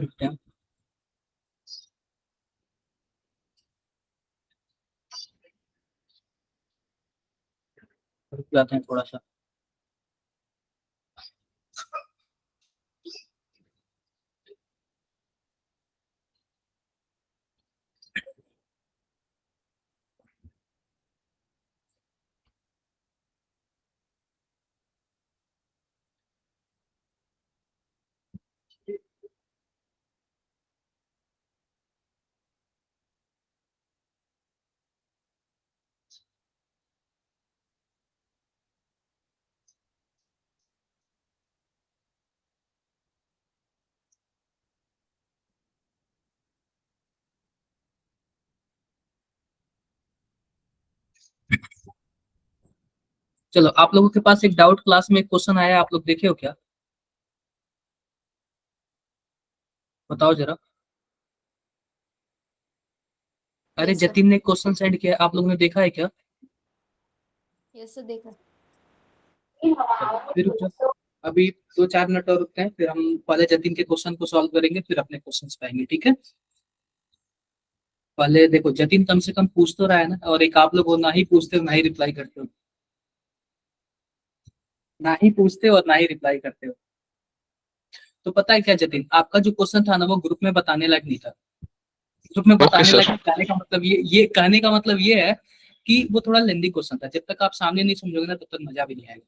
रुक जाते हैं थोड़ा सा। चलो, आप लोगों के पास एक डाउट क्लास में एक क्वेश्चन आया, आप लोग देखे हो क्या? बताओ जरा। अरे यस सर। जतिन ने क्वेश्चन सेंड किया, आप लोगों ने देखा है क्या? यस सर, देखा। चलो फिर रुक जाओ। अभी 2-4 मिनट और रुकते हैं, फिर हम पहले जतिन के क्वेश्चन को सॉल्व करेंगे, फिर अपने क्वेश्चंस पाएंगे, ठीक है? पहले देखो, जतिन कम से कम पूछ तो रहा है ना, और एक आप लोग हो ना ही पूछते हो ना ही रिप्लाई करते हो। ना ही पूछते हो और ना ही रिप्लाई करते हो। तो पता है क्या जतिन, आपका जो क्वेश्चन था ना वो ग्रुप में बताने लायक नहीं था। ग्रुप में ओके बताने लायक सर। नहीं, कहने का मतलब ये कहने का मतलब ये है कि वो थोड़ा लेंदी क्वेश्चन था, जब तक आप सामने नहीं समझोगे ना तब तक मजा भी नहीं आएगा।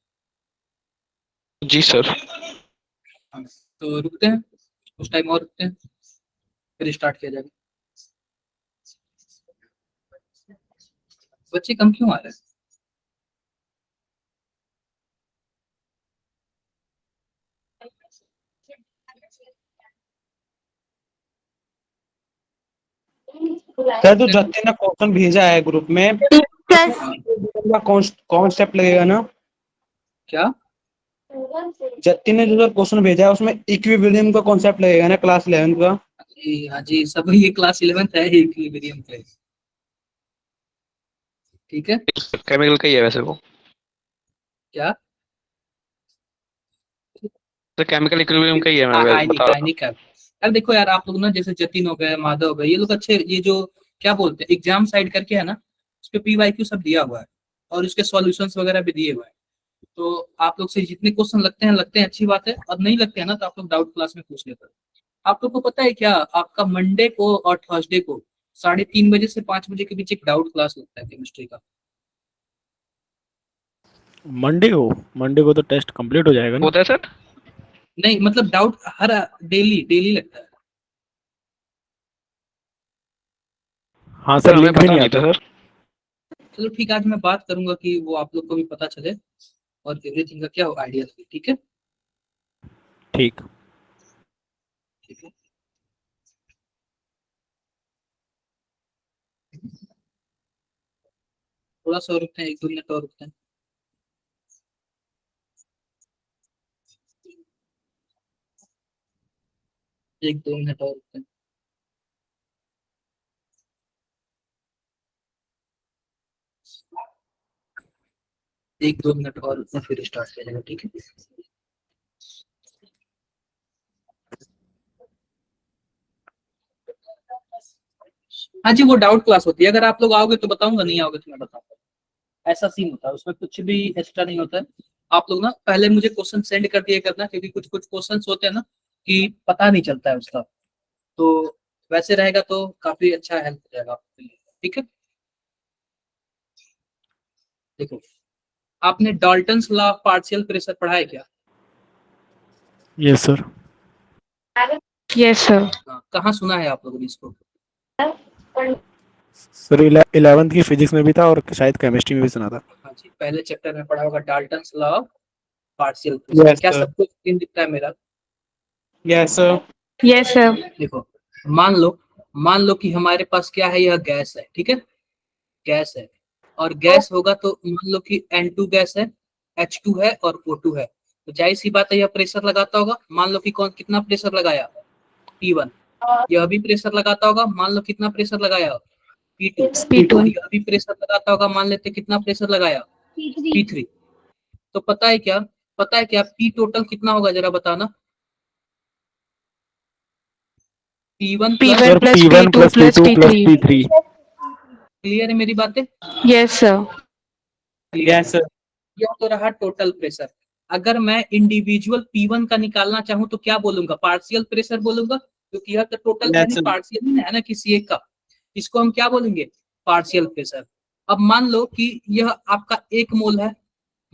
जी सर। हाँ, तो रुकते हैं, कुछ टाइम और रुकते हैं, फिर स्टार्ट किया जाएगा। बच्चे कम क्यों आ रहे हैं? सर जो जतिन ने क्वेश्चन भेजा है ग्रुप में, हाँ, कॉन्सेप्ट लगेगा ना? क्या? जतिन ने जो सर क्वेश्चन भेजा है उसमें इक्विलिब्रियम का कॉन्सेप्ट लगेगा ना, क्लास 11 का? जी हाँ जी, सब ये क्लास 11th है, इक्विलिब्रियम का। ठीक है। केमिकल का ही है वैसे वो। क्या? तो केमिकल इक्विलिब्रियम का ही है, मैं आयनिक बता रहा आयनिक है। यार देखो यार, आप लोग ना जैसे जतिन हो गए, माधव हो गए, ये लोग अच्छे, ये जो क्या बोलते हैं एग्जाम साइड करके है ना, उस पे PYQ सब दिया हुआ है, और उसके सॉल्यूशंस वगैरह भी दिए हुए हैं। तो आप लोग से जितने क्वेश्चन लगते हैं अच्छी बात है, और नहीं लगते हैं ना तो आप लोग डाउट क्लास में पूछ लेते हैं। आप लोग को पता है क्या, आपका मंडे को और थर्सडे को 3:30 बजे से 5 बजे के बीच एक डाउट क्लास लगता है केमिस्ट्री का। मंडे को तो टेस्ट कंप्लीट हो जाएगा ना? होता है सर। नहीं मतलब डाउट हर डेली डेली लगता है। हाँ सर सर, हमें लिंक भी पता नहीं नहीं था आता। सर। चलो ठीक है, आज मैं बात करूंगा कि वो आप लोग को भी पता चले, और एवरीथिंग का क्या आइडिया लगे, ठीक है? ठीक। ठीक है। थोड़ा सा और रुकते हैं, 1-2 मिनट और रुकते हैं। एक दो मिनट और रुकते हैं। 1-2 मिनट और रुकते हैं, फिर स्टार्ट किया जाएगा, ठीक है? हाँ जी, वो डाउट क्लास होती है, अगर आप लोग आओगे तो बताऊंगा, नहीं आओगे तो मैं बताऊंगा। ऐसा सीन होता है, उसमें कुछ भी एक्स्ट्रा नहीं होता है। आप लोग ना पहले मुझे क्वेश्चन सेंड कर दिया करना, क्योंकि कुछ कुछ क्वेश्चन होते हैं ना कि पता नहीं चलता है उसका। तो वैसे रहेगा तो काफी अच्छा हेल्प हो जाएगा आपके लिए, ठीक है? देखो, आपने Dalton's law of partial pressure पढ़ा है क्या? Yes sir. Yes sir. हाँ, कहाँ सुना है आप लोगों ने इसको? सर 11th की फिजिक्स में भी था और शायद केमिस्ट्री में भी सुना था। हाँ जी, पहले चैप्टर में पढ़ा होगा Dalton's law of partial pressure. Yes क्या सर। सबको स्क्रीन दिखता है मेरा? Yes sir. Yes sir. देखो, मान लो मान लो कि हमारे पास क्या है, यह गैस है, ठीक है? गैस है, और गैस होगा तो मान लो कि N2 गैस है, H2 है और O2 है। तो जाहिर सी बात है यह प्रेशर लगाता होगा, मान लो कि कौन कितना प्रेशर लगाया, P1। यह भी प्रेशर लगाता होगा, मान लो कितना प्रेशर लगाया, P2। P2। और यह भी प्रेशर लगाता होगा, मान लेते कितना प्रेशर लगाया, P3। तो पता है क्या P टोटल कितना होगा, जरा बताना। P1 P1 sir plus P1 P2 plus plus P2 plus P3. P3. Clear है मेरी बातें? Yes, sir. Yes sir. यह तो रहा टोटल प्रेशर। अगर मैं इंडिविजुअल P1 का निकालना चाहूं तो क्या बोलूंगा? पार्शियल प्रेशर बोलूंगा, क्योंकि यह तो टोटल है Yes, नहीं, sir. पार्शियल नहीं है ना किसी एक का। इसको हम क्या बोलेंगे? Partial pressure. अब मान लो कि यह आपका 1 मोल है,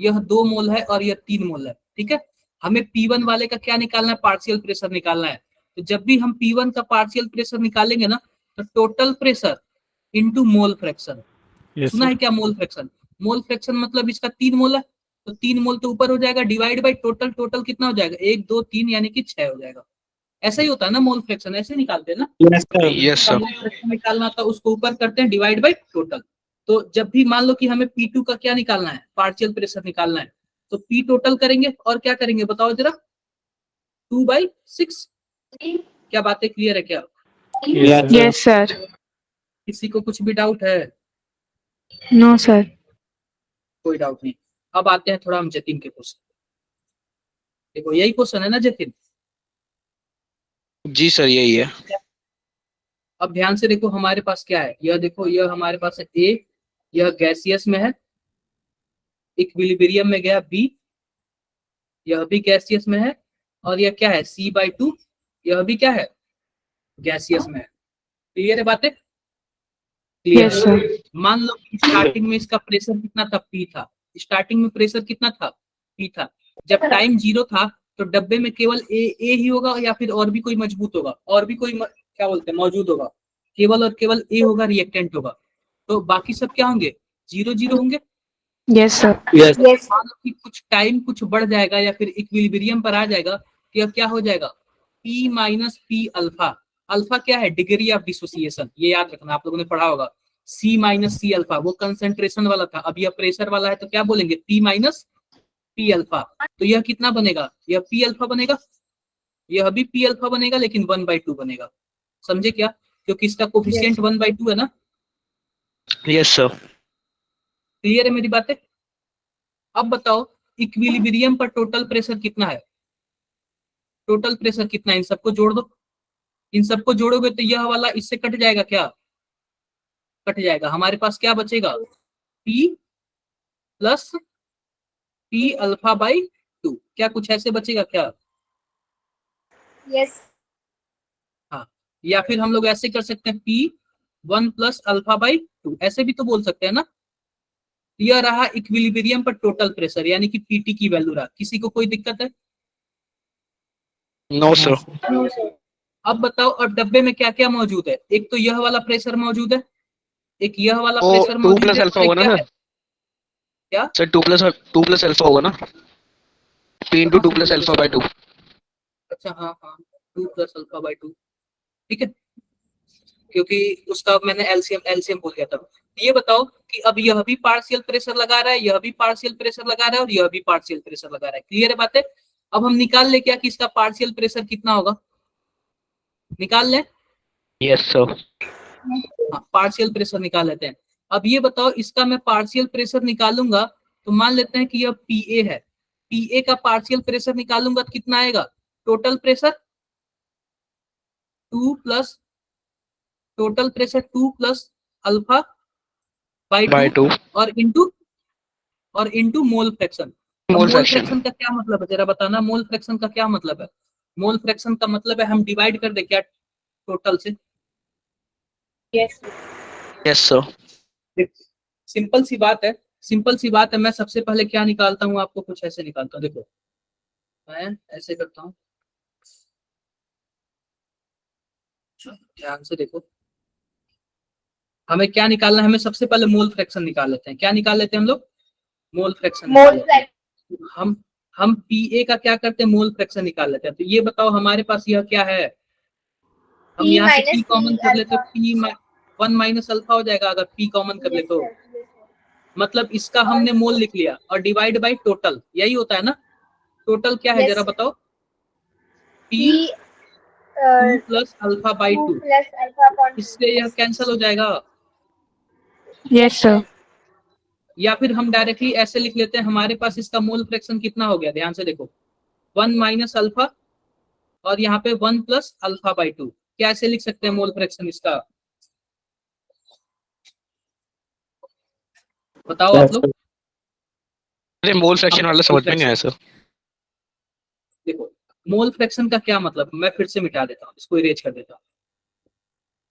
यह 2 मोल है और यह 3 मोल है, ठीक है। हमें P1 वाले का क्या निकालना है? पार्शियल प्रेशर निकालना है। तो जब भी हम P1 का पार्शियल प्रेशर निकालेंगे ना, तो total pressure into mole fraction. Yes, सुना sir. है क्या मोल फ्रैक्शन? मोल फ्रैक्शन मतलब इसका 3 मोल है, तो 3 मोल तो ऊपर हो जाएगा, डिवाइड बाई टोटल। टोटल कितना हो जाएगा? 1 2 3 यानी कि 6 हो जाएगा। ऐसा ही होता है ना मोल फ्रैक्शन, ऐसे निकालते हैं ना। Yes sir. यस का सर। मोल फ्रैक्शन निकालना था, उसको ऊपर करते हैं डिवाइड बाई टोटल। तो जब भी मान लो कि हमें P2 का क्या निकालना है? पार्शियल प्रेशर निकालना है, तो P टोटल करेंगे और क्या करेंगे बताओ जरा? 2/6। क्या बातें क्लियर है क्या? Yes Yes, sir. किसी को कुछ भी डाउट है? No, sir. कोई डाउट नहीं। अब आते हैं थोड़ा हम जतिन के क्वेश्चन। देखो यही क्वेश्चन है ना जतिन? जी सर यही है। अब ध्यान से देखो हमारे पास क्या है। यह देखो, यह हमारे पास है A, यह गैसियस में है, इक्विलिब्रियम में गया B, यह भी गैसियस में है, और यह क्या है? C/2, यह भी क्या है? गैसियस में है। क्लियर है बातें? क्लियर Yes, है। sir. मान लो कि स्टार्टिंग में इसका प्रेशर कितना था? P था। स्टार्टिंग में प्रेशर कितना था? P था। जब टाइम 0 था तो डब्बे में केवल ए ही होगा, या फिर और भी कोई मजबूत होगा, और भी कोई क्या बोलते हैं मौजूद होगा? केवल और केवल ए होगा, रिएक्टेंट होगा। तो बाकी सब क्या होंगे? 0 0 होंगे। Yes, sir. यस मान लो कि कुछ टाइम कुछ बढ़ जाएगा या फिर इक्विलिब्रियम पर आ जाएगा, तो यह क्या हो जाएगा? P minus P alpha. Alpha क्या है? डिग्री ऑफ डिसोसिएशन, ये याद रखना, आप लोगों ने पढ़ा होगा। C माइनस सी अल्फा वो कंसेंट्रेशन वाला था, अब यह प्रेशर वाला है, तो क्या बोलेंगे? P minus P alpha. तो यह कितना बनेगा? यह P अल्फा बनेगा, यह भी P अल्फा बनेगा, लेकिन 1/2 बनेगा। समझे क्या? क्योंकि इसका कोफिशिएंट 1/2 है ना। Yes sir. क्लियर है मेरी बातें? अब बताओ इक्विलिब्रियम पर टोटल प्रेशर कितना है? टोटल प्रेशर कितना है? इन सबको जोड़ दो। इन सबको जोड़ोगे तो यह वाला इससे कट जाएगा, क्या कट जाएगा? हमारे पास क्या बचेगा? P plus P alpha by 2। क्या कुछ ऐसे बचेगा क्या? Yes. हाँ, या फिर हम लोग ऐसे कर सकते हैं P1 प्लस अल्फा बाई 2, ऐसे भी तो बोल सकते हैं ना। यह रहा इक्विलिब्रियम पर टोटल प्रेशर, यानी कि PT की वैल्यू रहा। किसी को कोई दिक्कत है? No sir. अब बताओ, अब डब्बे में क्या क्या मौजूद है? एक तो यह वाला प्रेशर मौजूद है, एक यह वाला वो प्रेशर 2 मौजूद प्लस है, अल्फा और एक होगा क्या ना है? सर? क्या? सर 2 प्लस अल्फा होगा ना? P into 2 plus alpha by 2। अच्छा हाँ हाँ, 2 प्लस अल्फा बाई 2, ठीक है, क्योंकि उसका मैंने एलसीएम एलसीएम बोल दिया था। ये बताओ कि अब यह भी पार्शियल प्रेशर लगा रहा है, यह भी पार्शियल प्रेशर लगा रहा है, और यह भी पार्शियल प्रेशर लगा रहा है। क्लियर है बातें? अब हम निकाल ले क्या कि इसका पार्शियल प्रेशर कितना होगा? निकाल ले। Yes sir. हाँ, पार्शियल प्रेशर निकाल लेते हैं। अब ये बताओ, इसका मैं पार्शियल प्रेशर निकालूंगा तो मान लेते हैं कि यह पीए है। पीए का पार्शियल प्रेशर निकालूंगा तो कितना आएगा? Total pressure 2 plus total pressure 2 plus alpha by by 2 2 और इंटू मोल फ्रैक्शन। अब मोल मोल फ्रैक्शन। फ्रैक्शन का क्या मतलब है जरा बताना? मोल फ्रैक्शन का क्या मतलब है? मोल फ्रैक्शन का मतलब है हम डिवाइड कर दे क्या टोटल से? Yes. Yes sir. सिंपल सी बात है, सिंपल सी बात है। मैं सबसे पहले क्या निकालता हूँ? आपको कुछ ऐसे निकालता हूँ, देखो मैं ऐसे करता हूँ, ध्यान से देखो। हमें क्या निकालना है? हमें सबसे पहले मोल फ्रैक्शन निकाल लेते हैं। क्या निकाल लेते हैं हम लोग? मोल फ्रैक्शन निकाल लेते हैं। हम पीए का क्या करते हैं? मोल फ्रैक्शन निकाल लेते हैं। तो ये बताओ हमारे पास यह क्या है? हम P यहाँ से minus P कॉमन P कर लेते alpha. हैं, P 1 माइनस अल्फा हो जाएगा अगर P कॉमन कर ले Yes, तो। sir. Yes, sir. मतलब इसका हमने मोल लिख लिया और डिवाइड बाई टोटल, यही होता है ना। टोटल क्या है Yes. जरा बताओ? P P 2 plus alpha by 2 2। plus alpha upon 2. इससे यह कैंसिल हो जाएगा। Yes, sir. या फिर हम डायरेक्टली ऐसे लिख लेते हैं, हमारे पास इसका मोल फ्रैक्शन कितना हो गया? ध्यान से देखो, 1 माइनस अल्फा और यहाँ पे 1 प्लस अल्फा बाई 2। कैसे लिख सकते हैं मोल फ्रैक्शन इसका, बताओ आप लोग। अरे मोल फ्रैक्शन वाला समझ में नहीं आया सर। देखो मोल फ्रैक्शन का क्या मतलब, मैं फिर से मिटा देता हूँ, इसको इरेज कर देता हूँ।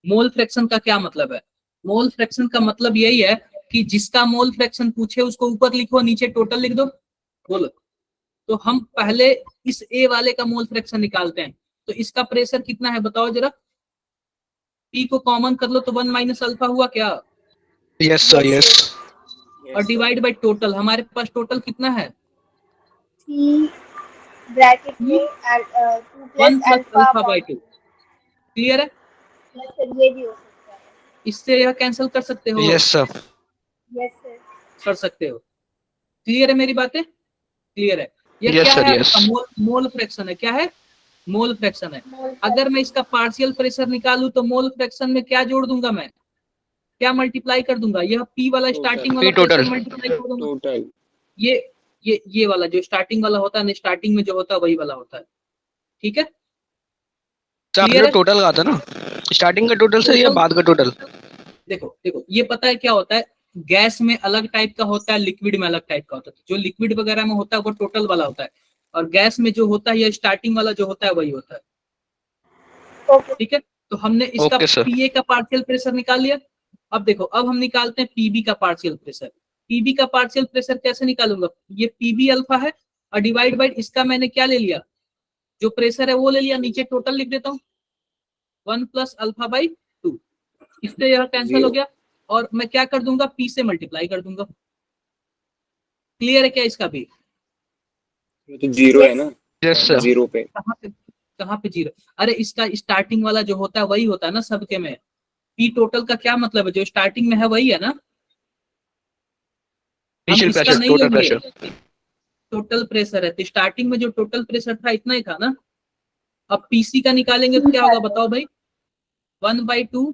मोल फ्रैक्शन का क्या मतलब है? मोल फ्रैक्शन का मतलब यही है कि जिसका मोल फ्रैक्शन पूछे उसको ऊपर लिखो, नीचे टोटल लिख दो। बोलो, तो हम पहले इस ए वाले का मोल फ्रैक्शन निकालते हैं। तो इसका प्रेशर कितना है बताओ जरा, पी को कॉमन कर लो तो 1 माइनस अल्फा हुआ क्या, यस सर यस। और डिवाइड बाय टोटल, हमारे पास टोटल कितना है, C ब्रैकेट में 2 1 plus plus alpha alpha by upon 2। Clear है? सर ये भी हो सकता है। इससे यह कैंसिल कर सकते हो, यस सर। Yes sir. कर सकते हो। क्लियर है मेरी बातें, क्लियर है? यह यस क्या सर है यस। आपका मोल फ्रैक्शन है, क्या है, मोल फ्रैक्शन है। अगर मैं इसका पार्शियल प्रेशर निकालूं तो मोल फ्रैक्शन में क्या जोड़ दूंगा मैं, क्या मल्टीप्लाई कर दूंगा, यह पी वाला स्टार्टिंग वाला पी टोटल। प्रेशर मल्टीप्लाई कर दूंगा। ये ये वाला जो स्टार्टिंग वाला होता है ना, स्टार्टिंग में जो होता है वही वाला होता है। ठीक है, सर आपने क्लियर जो है? टोटल कहा था ना, स्टार्टिंग का टोटल सर या टोटल, बाद का टोटल? देखो देखो ये पता है क्या होता है, गैस में अलग टाइप का होता है, लिक्विड में अलग टाइप का होता है। जो लिक्विड वगैरह में होता है वो टोटल वाला होता है, और गैस में जो होता है ये स्टार्टिंग वाला जो होता है वही होता है। ओके। ठीक है, तो हमने इसका ओके सर। पीए का पार्शियल प्रेशर निकाल लिया। अब देखो, अब हम निकालते हैं पीबी का पार्शियल प्रेशर। पीबी का पार्शियल प्रेशर कैसे निकालूंगा, ये पीबी अल्फा है और डिवाइड बाई इसका मैंने क्या ले लिया, जो प्रेशर है वो ले लिया, नीचे टोटल लिख देता हूँ 1 प्लस अल्फा बाई 2। इससे यह कैंसिल हो गया, और मैं क्या कर दूंगा, पी से मल्टीप्लाई कर दूंगा। क्लियर है क्या इसका भी? ये तो जीरो है ना, यस सर। जीरो पे। कहाँ पे जीरो, अरे इसका स्टार्टिंग वाला जो होता है वही होता है ना सबके में। पी टोटल का क्या मतलब है, जो स्टार्टिंग में है वही है ना, हम इनिशियल इसका प्रेशर, नहीं टोटल लेंगे। प्रेशर। टोटल प्रेशर है तो स्टार्टिंग में जो टोटल प्रेशर था इतना ही था ना। अब पीसी का निकालेंगे तो क्या होगा बताओ भाई, 1/2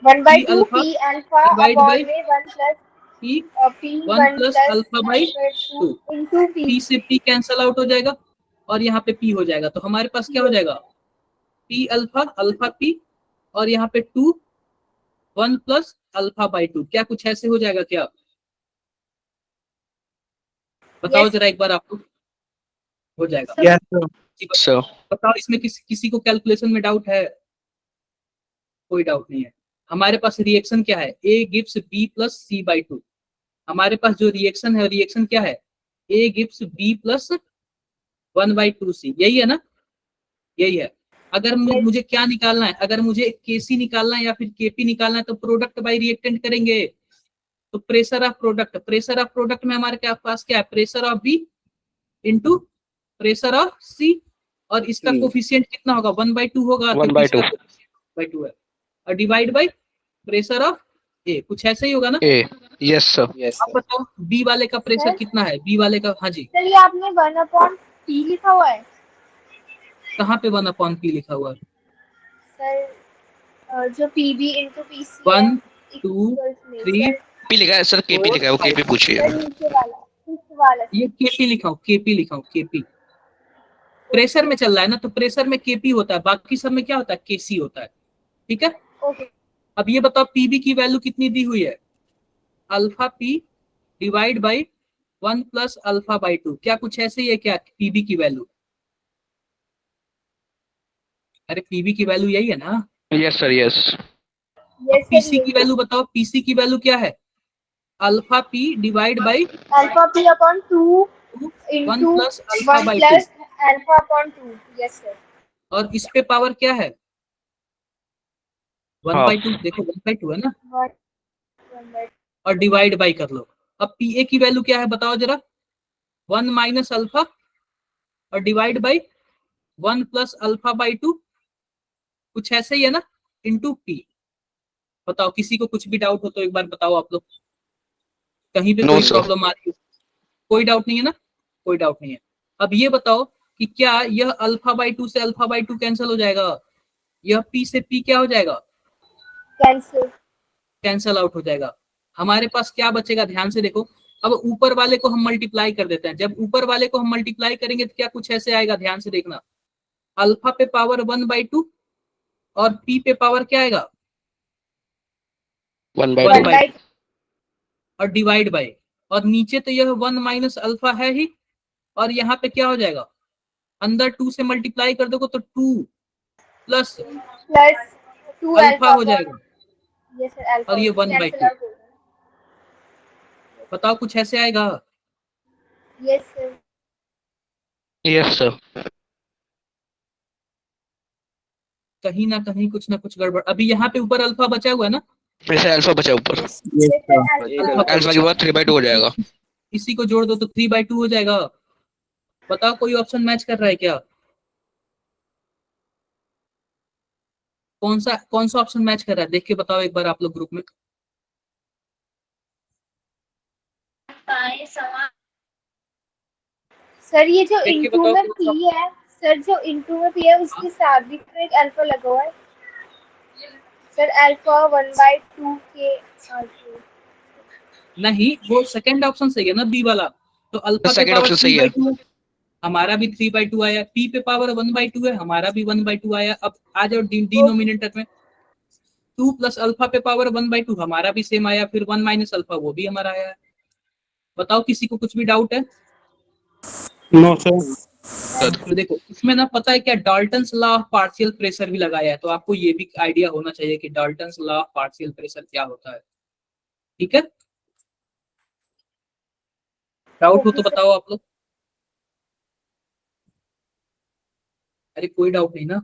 1 by P 2 alpha P alpha divide upon by में 1 plus P P 1 1 plus plus alpha by 2 2। into P। P से पी कैंसल आउट हो जाएगा और यहाँ पे पी हो जाएगा, तो हमारे पास क्या हो जाएगा, पी अल्फा अल्फा पी, और यहाँ पे 2 1 प्लस अल्फा बाई 2, क्या कुछ ऐसे हो जाएगा क्या, बताओ Yes, जरा एक बार आपको, हो जाएगा sir. Yes sir. जी, सर बताओ इसमें किसी को कैलकुलेशन में डाउट है, कोई डाउट नहीं है। हमारे पास रिएक्शन क्या है, A gives B plus C by 2। हमारे पास जो रिएक्शन है, रिएक्शन क्या है, A gives B plus 1/2 C, यही है ना, यही है। अगर Yes. मुझे क्या निकालना है, अगर मुझे केसी निकालना है या फिर केपी निकालना है तो प्रोडक्ट बाय रिएक्टेंट करेंगे। तो pressure of product, pressure of product में हमारे पास क्या है, pressure of B into pressure of C, और इसका कोफिशिएंट कितना होगा, 1/2 होगा, 1 क्योंकि by इसका 2 कोफिशिएंट 1/2 है, और divide by pressure of A, कुछ ऐसे ही होगा ना। ए। Yes sir. यस अब सर। बताओ बी वाले का प्रेशर Sir? कितना है, बी वाले का, हाँ जी, सर ये आपने 1 अपॉन P लिखा हुआ है कहाँ पे 1/P लिखा हुआ है, सर, जो PB into PC है 1 2 इक्वल्स में 3 सर। पी लिखा है सर, केपी 4 लिखा है, वो केपी 5, पूछिए। सर नीचे वाला, फिफ्थ वाला ये सर। केपी लिखा हूँ, केपी लिखा हूँ, केपी प्रेशर में चल रहा है ना, तो प्रेशर में केपी होता है, बाकी सब में क्या होता है, केसी होता है। ठीक है, ओके। अब ये बताओ पीबी की वैल्यू कितनी दी हुई है, alpha P divide by 1 plus alpha by 2, क्या कुछ ऐसे ही है क्या पीबी की वैल्यू, अरे पीबी की वैल्यू यही है ना। Yes sir yes. अब यस सर पीसी की ये वैल्यू बताओ, पीसी की वैल्यू क्या है, alpha P divide by alpha P upon 2 1 into plus alpha 1 by 2, plus alpha upon 2। Yes sir. और इस पे पावर क्या है, 1/2, हाफ। देखो 1/2 है ना, 1 by और डिवाइड बाई कर लो। अब पीए की वैल्यू क्या है बताओ जरा, 1 माइनस अल्फा और divide by 1 plus alpha by 2, कुछ ऐसे ही है ना, इंटू पी। बताओ किसी को कुछ भी डाउट हो तो एक बार बताओ आप लोग, कहीं पे नो कोई सर। प्रॉब्लम आ रही हो, कोई डाउट नहीं है ना, कोई डाउट नहीं है। अब ये बताओ कि क्या यह अल्फा बाई 2 से अल्फा बाई 2 कैंसिल हो जाएगा, यह पी से पी क्या हो जाएगा, कैंसिल। कैंसल आउट हो जाएगा। हमारे पास क्या बचेगा, ध्यान से देखो। अब ऊपर वाले को हम मल्टीप्लाई कर देते हैं, जब ऊपर वाले को हम मल्टीप्लाई करेंगे तो क्या कुछ ऐसे आएगा, ध्यान से देखना, अल्फा पे पावर 1/2 और पी पे पावर क्या आएगा? 1/2 1 by और डिवाइड बाय, और नीचे तो यह 1 माइनस अल्फा है ही, और यहाँ पे क्या हो जाएगा? अंदर 2 से मल्टीप्लाई कर दोगे तो 2 प्लस plus 2 अल्फा alpha हो upon जाएगा, yes sir alpha और ये होगा, 1/2। cancel out होगा। बताओ कुछ ऐसे आएगा? yes sir yes sir. कहीं ना कुछ गड़बड़। अभी यहाँ पे ऊपर अल्फा बचा हुआ है ना, ऐसे अल्फा बचा ऊपर, yes sir एक alpha अल्फा अल्फा के बाद 3/2 हो जाएगा। इसी को जोड़ दो तो 3/2 हो जाएगा। बताओ कोई ऑप्शन मैच कर रहा है क्या? कौन सा ऑप्शन मैच कर रहा है, देख के बताओ एक बार आप लोग ग्रुप में। सर ये जो देख के इनटू बताओ में कौन सा। p है सर, जो इनटू में p है उसके साथ भी तो एक अल्फा लगा हुआ है सर, अल्फा 1/2 के आगे। नहीं, वो सेकंड ऑप्शन सही है ना, बी वाला। तो अल्फा पे सेकंड पावर ऑप्शन सही है। 3/2 है, हमारा भी 3/2 आया। पी पे पावर 1/2 है, हमारा भी 1/2 आया। अब आ जाओ डिनोमिनेटर में, 2 प्लस अल्फा पे पावर 1/2, हमारा भी सेम आया। फिर 1 माइनस अल्फा, वो भी हमारा आया है। बताओ किसी को कुछ भी डाउट है? No sir. तो देखो इसमें ना, पता है क्या, Dalton's law of partial pressure भी लगाया है, तो आपको ये भी आइडिया होना चाहिए कि Dalton's law of partial pressure क्या होता है। ठीक है, डाउट हो तो बताओ आप लोग। अरे कोई डाउट नहीं ना?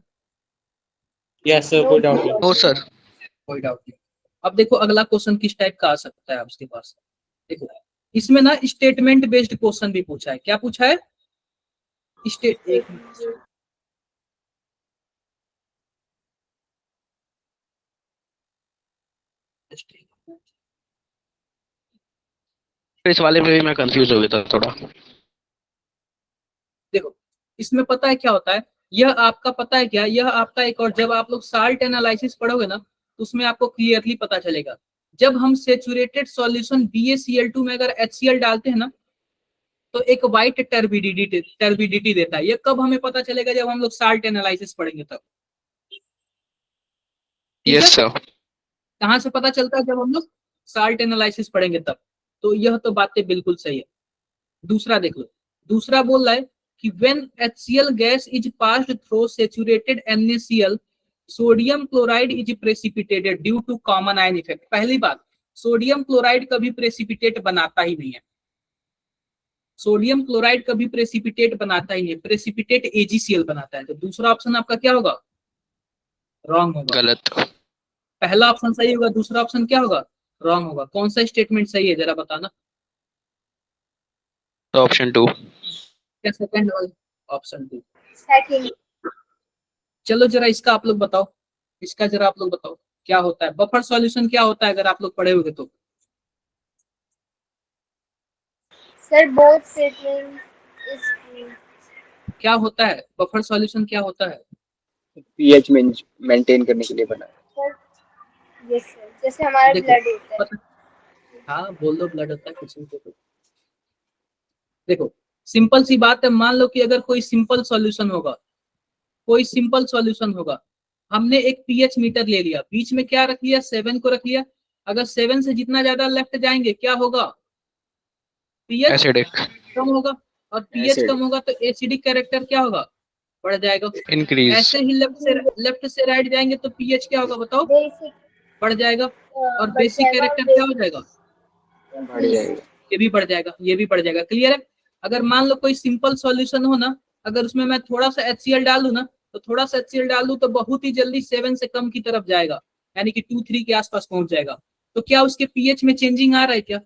यस सर, कोई डाउट नहीं। No sir. कोई डाउट नहीं। अब देखो अगला क्वेश्चन किस टाइप का आ सकता है आपके पास। देखो इसमें ना स्टेटमेंट बेस्ड क्वेश्चन भी पूछा है। क्या पूछा है? एक मिनट। इस वाले में भी मैं कंफ्यूज हो गया था थोड़ा। देखो इसमें पता है क्या होता है, यह आपका पता है क्या, यह आपका एक, और जब आप लोग साल्ट एनालिसिस पढ़ोगे ना तो उसमें आपको क्लियरली पता चलेगा। जब हम सेचुरेटेड सॉल्यूशन BaCl2 में अगर HCl डालते हैं ना, तो एक वाइट टर्बिडिटी देता है। ये कब हमें पता चलेगा? जब हम लोग साल्ट एनालिसिस पढ़ेंगे तब। ठीक है, यस सर। कहाँ से पता चलता है? जब हम लोग साल्ट एनालिसिस पढ़ेंगे तब। तो यह तो बातें बिल्कुल सही है। दूसरा देख लो, दूसरा बोल रहा है कि when HCl gas is passed through saturated NaCl, sodium chloride is precipitated due to common ion effect. पहली बात, सोडियम क्लोराइड कभी प्रेसिपिटेट बनाता ही नहीं है। सोडियम क्लोराइड कभी प्रेसिपिटेट बनाता ही नहीं है, प्रेसिपिटेट AgCl बनाता है। तो दूसरा ऑप्शन आपका क्या होगा? रॉन्ग होगा। गलत। पहला ऑप्शन सही होगा, दूसरा ऑप्शन क्या होगा? रॉन्ग होगा। कौन सा स्टेटमेंट सही है जरा बताना। ऑप्शन 2। क्या सेकंड ऑप्शन 2? सेकंड। चलो जरा इसका आप लोग बताओ, इसका जरा आप लोग बताओ क्या होता है। बफर सॉल्यूशन क्या होता है अगर आप लोग पढ़े होंगे तो? Sir both statement is true. क्या होता है बफर सॉल्यूशन, क्या होता है? पीएच मेंटेन करने के लिए बना है। सर यस सर, जैसे हमारा देखो ब्लड होता है। हाँ बोल दो, ब्लड होता है कुछ नहीं। देखो सिंपल सी बात है, मान लो कि अगर कोई सिंपल सॉल्यूशन होगा, कोई सिंपल सॉल्यूशन होगा, हमने एक पीएच मीटर ले लिया, बीच में क्या रख लिया? 7 को रख लिया। अगर 7 से जितना ज्यादा लेफ्ट जाएंगे क्या होगा? PH acidic. कम होगा, और पीएच Acid. कम होगा तो एसिडिक कैरेक्टर क्या होगा? बढ़ जाएगा। इंक्रीज। ऐसे ही लेफ्ट से राइट जाएंगे तो पीएच क्या होगा बताओ? बेसिक बढ़ जाएगा। और बढ़ बेसिक जाएगा, कैरेक्टर क्या हो जाएगा? बढ़ जाएगा। ये भी बढ़ जाएगा, ये भी बढ़ जाएगा। क्लियर है? अगर मान लो कोई सिंपल सॉल्यूशन हो ना, अगर उसमें मैं थोड़ा सा HCl डाल दूं ना, तो थोड़ा सा HCl डाल दूं तो बहुत ही जल्दी 7 से कम की तरफ जाएगा, यानी कि 2-3 के आसपास पहुंच जाएगा। तो क्या उसके पीएच में चेंजिंग आ रहा है? क्या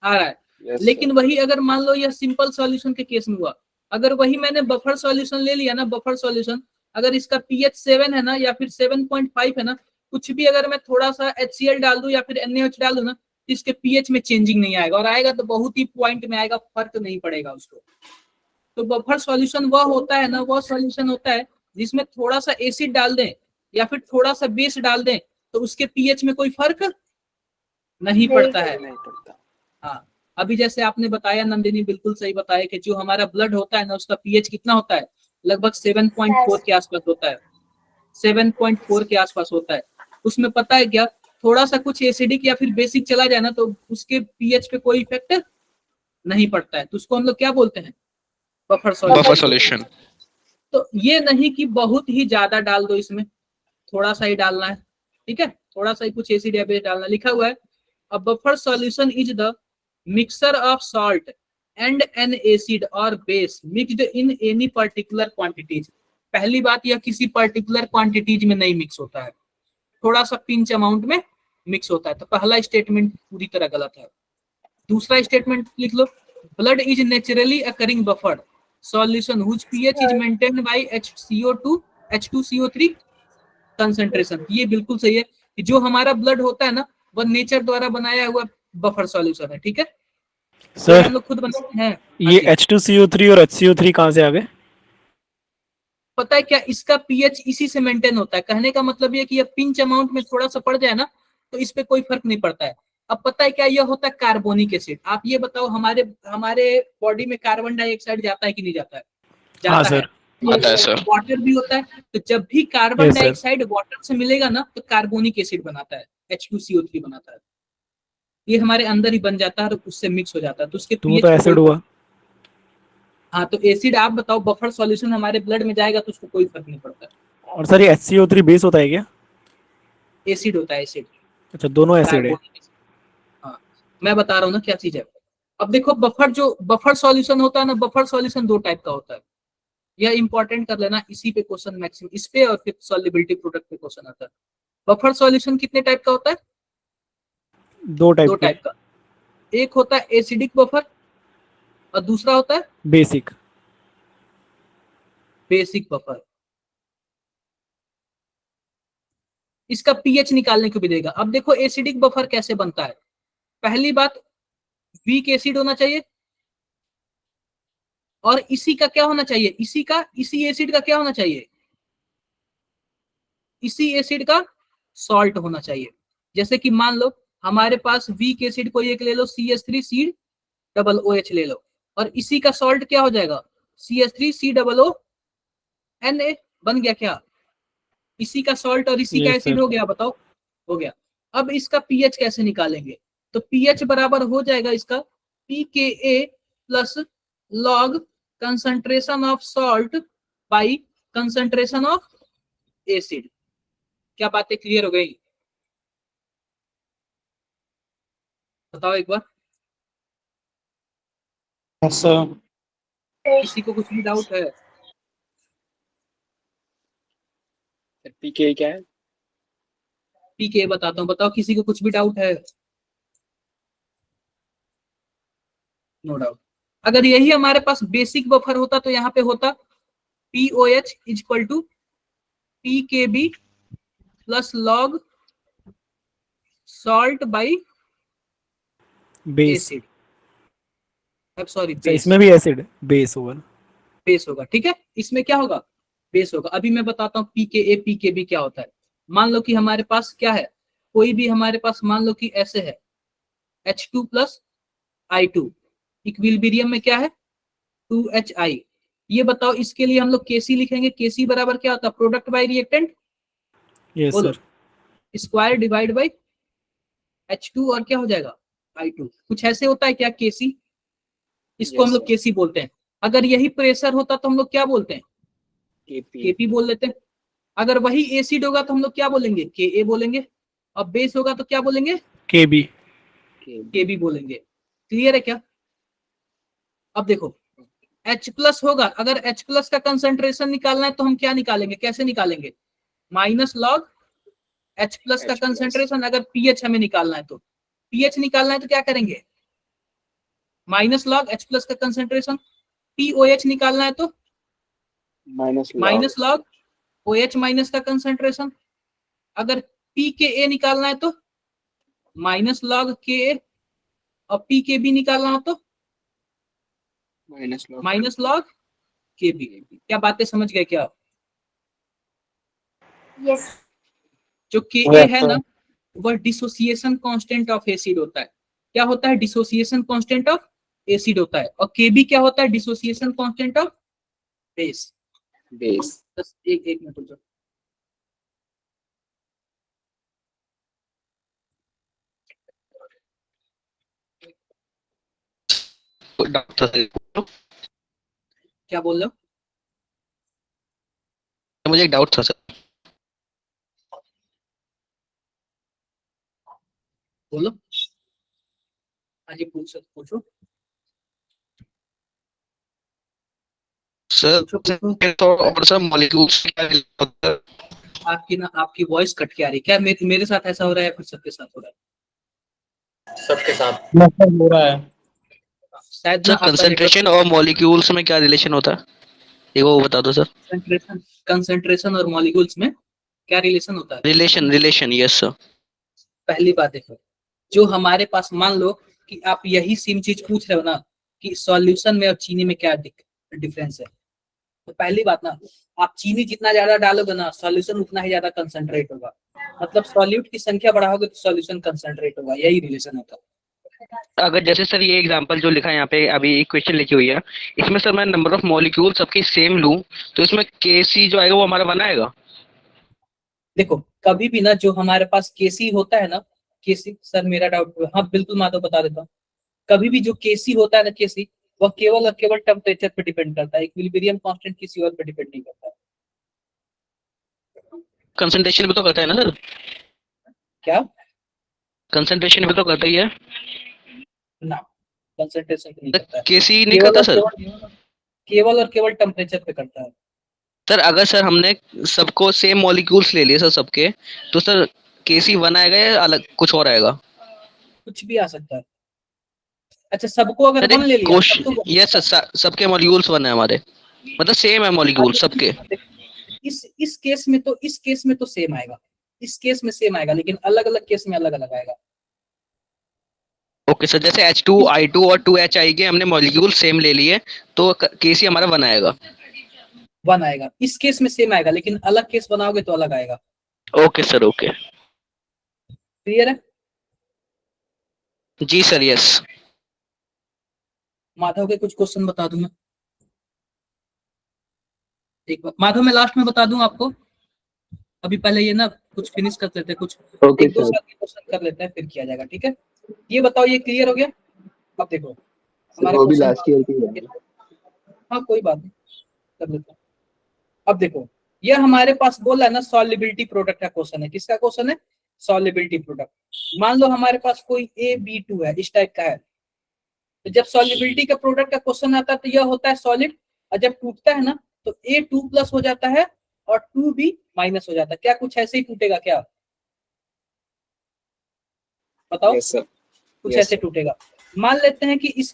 आ रहा है? Yes, लेकिन sir. वही अगर मान लो यह सिंपल सॉल्यूशन के केस में हुआ, अगर वही मैंने बफर सॉल्यूशन ले लिया ना, बफर सॉल्यूशन, अगर इसका पीएच 7 है ना या फिर 7.5 है ना, कुछ भी अगर मैं थोड़ा सा HCl डाल दूं या फिर NaOH डाल दूं ना, इसके पीएच में चेंजिंग नहीं आएगा, और आएगा तो बहुत ही पॉइंट में आएगा, फर्क नहीं पड़ेगा उसको। तो बफर सॉल्यूशन वह होता है ना, वह सॉल्यूशन होता है जिसमें थोड़ा सा एसिड डाल दें या फिर थोड़ा सा बेस डाल दें तो उसके पीएच में कोई फर्क नहीं पड़ता है। नहीं पड़ता। हाँ, अभी जैसे आपने बताया नंदिनी, बिल्कुल सही बताया कि जो हमारा ब्लड होता है ना, उसका पीएच कितना होता है? लगभग 7.4 के आसपास होता है। 7.4 के आसपास होता है। उसमें पता है क्या, थोड़ा सा कुछ एसिडिक या फिर बेसिक चला जाए ना तो उसके पीएच पे कोई इफेक्ट नहीं पड़ता है, तो उसको हम लोग क्या बोलते हैं, बफर बफर सॉल्यूशन। सॉल्यूशन। तो ये नहीं कि बहुत ही ज्यादा डाल दो, इसमें थोड़ा सा ही डालना है, ठीक है, थोड़ा सा ही कुछ एसिड या बेस डालना, लिखा हुआ है a buffer solution is the mixture of salt and an acid और base mixed in any particular quantities. पहली बात, यह किसी पर्टिकुलर क्वांटिटीज में नहीं मिक्स होता है, थोड़ा सा पिंच अमाउंट में मिक्स होता है। तो पहला स्टेटमेंट पूरी तरह गलत है। दूसरा स्टेटमेंट लिख लो, blood is naturally occurring buffer solution whose pH is maintained by HCO2 H2CO3 concentration. ये बिल्कुल सही है कि जो हमारा ब्लड होता है ना, वह नेचर द्वारा बनाया हुआ बफर सॉल्यूशन है, ठीक है, तो सर हम लोग खुद बनाते हैं। हाँ ये जी। H2CO3 और HCO3 कहाँ से आ गए? पता है क्या, इसका पीएच इसी से मेंटेन होता है। कहने का मतलब ये कि ये पिंच अमाउंट में थोड़ा सा पड़ जाए ना तो इस पे कोई फर्क नहीं पड़ता है। अब पता है क्या, यह होता है कार्बोनिक एसिड। आप ये बताओ, हमारे हमारे बॉडी में कार्बन डाइऑक्साइड जाता है कि नहीं जाता है? हाँ जाता है। सर। आता है सर। वाटर भी होता है, तो जब भी carbon yes sir. Dioxide water से मिलेगा ना तो कार्बोनिक एसिड बनाता है, H2CO3 बनाता है। ये हमारे अंदर ही बन जाता है और उससे मिक्स हो जाता है, तो उसके तो वो पीएच तो पे एसिड कोई। हुआ। हाँ, तो एसिड आप बताओ, बफर सॉल्यूशन हमारे ब्लड में जाएगा तो उसको कोई फर्क नहीं पड़ता है। और सर ये HCO3 बेस होता है क्या? एसिड होता है, एसिड, अच्छा दोनों एसिड है। Carbonic acid. हाँ, मैं बता रहा हूँ ना क्या चीज है। अब देखो, बफर सॉल्यूशन होता है ना, बफर सॉल्यूशन दो टाइप का होता है। यह इंपॉर्टेंट कर लेना, इसी पे क्वेश्चन मैक्सिमम, इस पे और फिर सॉल्युबिलिटी प्रोडक्ट पे क्वेश्चन आता है। बफर सॉल्यूशन कितने टाइप का होता है? दो दो टाइप के। टाइप का। एक होता है एसिडिक बफर और दूसरा होता है बेसिक। Basic buffer. इसका पीएच निकालने को भी देगा। अब देखो एसिडिक बफर कैसे बनता है। पहली बात, वीक एसिड होना चाहिए, और इसी का क्या होना चाहिए, इसी एसिड का क्या होना चाहिए, इसी एसिड का सॉल्ट होना चाहिए। जैसे कि मान लो हमारे पास वीक एसिड कोई एक ले लो, CH3COOH ले लो, और इसी का सॉल्ट क्या हो जाएगा, CH3COONA। बन गया क्या, इसी का सॉल्ट और इसी का यस एसिड सर। हो गया, बताओ, हो गया। अब इसका पीएच कैसे निकालेंगे, तो पीएच बराबर हो जाएगा इसका pKa plus log concentration of salt by concentration of acid. क्या बातें क्लियर हो गई, बताओ एक बार। Yes sir. किसी को कुछ भी डाउट है? पीके क्या है? पीके बताता हूँ, बताओ किसी को कुछ भी डाउट है? No doubt. अगर यही हमारे पास बेसिक बफर होता तो यहाँ पे होता POH equal to PKB plus log salt by base. Acid. अब सॉरी, अच्छा बेस, इसमें भी एसिड बेस होगा। बेस होगा, ठीक है, इसमें क्या होगा, बेस होगा। अभी मैं बताता हूँ PKA PKB क्या होता है। मान लो कि हमारे पास क्या है, कोई भी हमारे पास मान लो कि ऐसे है H2 प्लस I2, इक्विलिब्रियम में क्या है 2HI। ये बताओ इसके लिए हम लोग KC लिखेंगे। KC बराबर क्या होता है, प्रोडक्ट बाय रिएक्टेंट, यस बोलो, sir. Square divide by H2 और क्या हो जाएगा I2। कुछ ऐसे होता है क्या KC, इसको हम यस लोग KC बोलते हैं। अगर यही प्रेशर होता तो हम लोग क्या बोलते हैं, केपी। KP बोल लेते हैं। अगर वही एसिड होगा तो हम लोग क्या बोलेंगे, Ka बोलेंगे। अब बेस होगा तो क्या बोलेंगे, KB। KB बोलेंगे। क्लियर है क्या? अब देखो H प्लस होगा, अगर H प्लस का कंसंट्रेशन निकालना है तो हम क्या निकालेंगे, कैसे निकालेंगे, माइनस लॉग H प्लस का H plus। कंसंट्रेशन। अगर पीएच हमें निकालना है तो पीएच निकालना है तो क्या करेंगे, माइनस लॉग H प्लस का कंसंट्रेशन। POH निकालना है तो minus log. Minus log OH minus का कंसंट्रेशन। अगर PKA निकालना है तो माइनस लॉग KA, और PKB निकालना हो तो minus log. Minus log KB। क्या बातें समझ गए क्या? यस जो Ka है ना, वह डिसोसिएशन कांस्टेंट ऑफ एसिड होता है। क्या होता है, डिसोसिएशन कांस्टेंट ऑफ एसिड होता है। और Kb क्या होता है, dissociation constant of base. Base. बस एक मिनट रुक जाओ। डाउट था सर, क्या बोल रहे हो? मुझे एक डाउट था सर। बोलो। हाँ जी, पूछो सर पूछो पूछो। तो और सर मॉलिक्यूल्स क्या relation होता है? आपकी वॉइस कट के आ रही है क्या? मेरे साथ ऐसा हो रहा है, फिर सबके साथ हो रहा है? सबके साथ मतलब हो रहा है। शायद ना सर आपका नेटवर्क। कंसंट्रेशन और मॉलिक्यूल्स में क्या रिलेशन होता है, ये वो बता दो सर। कंसंट्रेशन और मॉलिक्यूल्स में क्या रिलेशन होता है? Relation yes sir. पहली बात देखो, जो हमारे पास, मान लो कि आप यही सेम चीज पूछ रहे हो ना कि सॉल्यूशन में और चीनी में क्या डिफरेंस है, तो पहली बात ना, आप चीनी जितना ज्यादा डालोगे ना, सॉल्यूशन उतना ही ज्यादा कंसंट्रेट होगा। मतलब सॉल्यूट की संख्या बढ़ाओगे तो सॉल्यूशन कंसंट्रेट होगा, यही रिलेशन होता है। अगर जैसे सर ये एग्जांपल जो लिखा है यहाँ पे, अभी एक क्वेश्चन लिखी हुई है, इसमें सर मैं नंबर ऑफ मॉलिक्यूल सबकी सेम लूं तो इसमें के सी जो आएगा वो हमारा बना आएगा। देखो, कभी भी ना जो हमारे पास केसी होता है ना, केसी, सर मेरा डाउट, हाँ बिल्कुल माधव बता देता हूँ। कभी भी जो केसी होता है ना, केसी, वह केवल और केवल टेम्परेचर पे डिपेंड करता है, इक्विलिब्रियम कांस्टेंट किसी और पे डिपेंड नहीं करता है। कंसंट्रेशन भी तो करता है ना सर, क्या? कंसंट्रेशन भी तो करता ही है। ना, कंसंट्रेशन पे नहीं करता है, के सी नहीं केवल करता और सर। केवल टेम्परेचर पे करता है। सर अगर सर हमने सबको सेम मॉलिक्यूल्स ले लिए सर सबके, तो सर के सी वन आएगा या अलग कुछ और आएगा? कुछ भी आ सकता है। अच्छा, सबको अगर सर वन एक ले लिया तब तो क्वेश्चन, यस सर सबके मॉलिक्यूल्स वन है हमारे, मतलब सेम है मॉलिक्यूल सबके। इस केस में तो सेम आएगा, इस केस में सेम आएगा, लेकिन अलग अलग केस में अलग अलग आएगा। ओके सर, जैसे H2 और 2H के हमने मॉलिक्यूल सेम ले लिए तो के सी हमारा वन आएगा। वन आएगा, इस केस में सेम आएगा, लेकिन अलग केस बनाओगे तो अलग आएगा। Okay sir okay. क्लियर है? जी सर यस। माधव के कुछ क्वेश्चन बता दूं मैं, एक बार माधव मैं लास्ट में बता दूं आपको। अभी पहले ये ना कुछ फिनिश कर लेते हैं, कुछ ओके एक दो सर। साल के क्वेश्चन कर लेते हैं, फिर किया जाएगा, ठीक है? ये बताओ, ये क्लियर हो गया? अब देखो सर हमारा वो भी क्वेश्चन, लास्ट ईयर की है। हाँ कोई बात नहीं, कर लेते हैं। अब देखो, ये हमारे पास बोला है ना, सॉल्युबिलिटी प्रोडक्ट का क्वेश्चन है। किसका क्वेश्चन है? Solubility product. मान लो हमारे पास कोई AB2 है, इस टाइप का है। तो जब सॉल्युबिलिटी का प्रोडक्ट का क्वेश्चन आता है तो यह होता है सॉलिड, और जब टूटता है ना तो A2 प्लस हो जाता है और 2B माइनस हो जाता है। क्या कुछ ऐसे ही टूटेगा क्या? बताओ, यस सर। कुछ यस ऐसे सर। टूटेगा। मान लेते हैं कि इस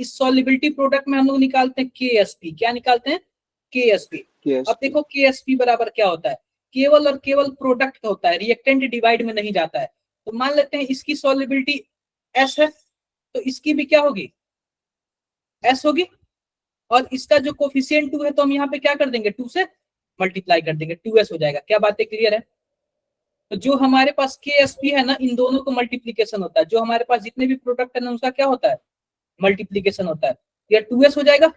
सॉल्युबिलिटी प्रोडक्ट में हम लोग निकालते हैं KSP। क्या निकालते हैं? KSP। अब यस। देखो KSP बराबर क्या होता है? केवल और केवल प्रोडक्ट होता है, रिएक्टेंट डिवाइड में नहीं जाता है। तो मान लेते हैं इसकी सॉल्युबिलिटी S है, तो इसकी भी क्या होगी? S होगी। और इसका जो कोफिशिएंट 2 है तो हम यहाँ पे क्या कर देंगे? 2 से मल्टीप्लाई कर देंगे, 2s हो जाएगा। क्या बातें क्लियर है? तो जो हमारे पास KSP है ना, इन दोनों को मल्टीप्लीकेशन होता है। जो हमारे पास जितने भी प्रोडक्ट है ना, उसका क्या होता है? मल्टीप्लीकेशन होता है। ये 2s हो जाएगा,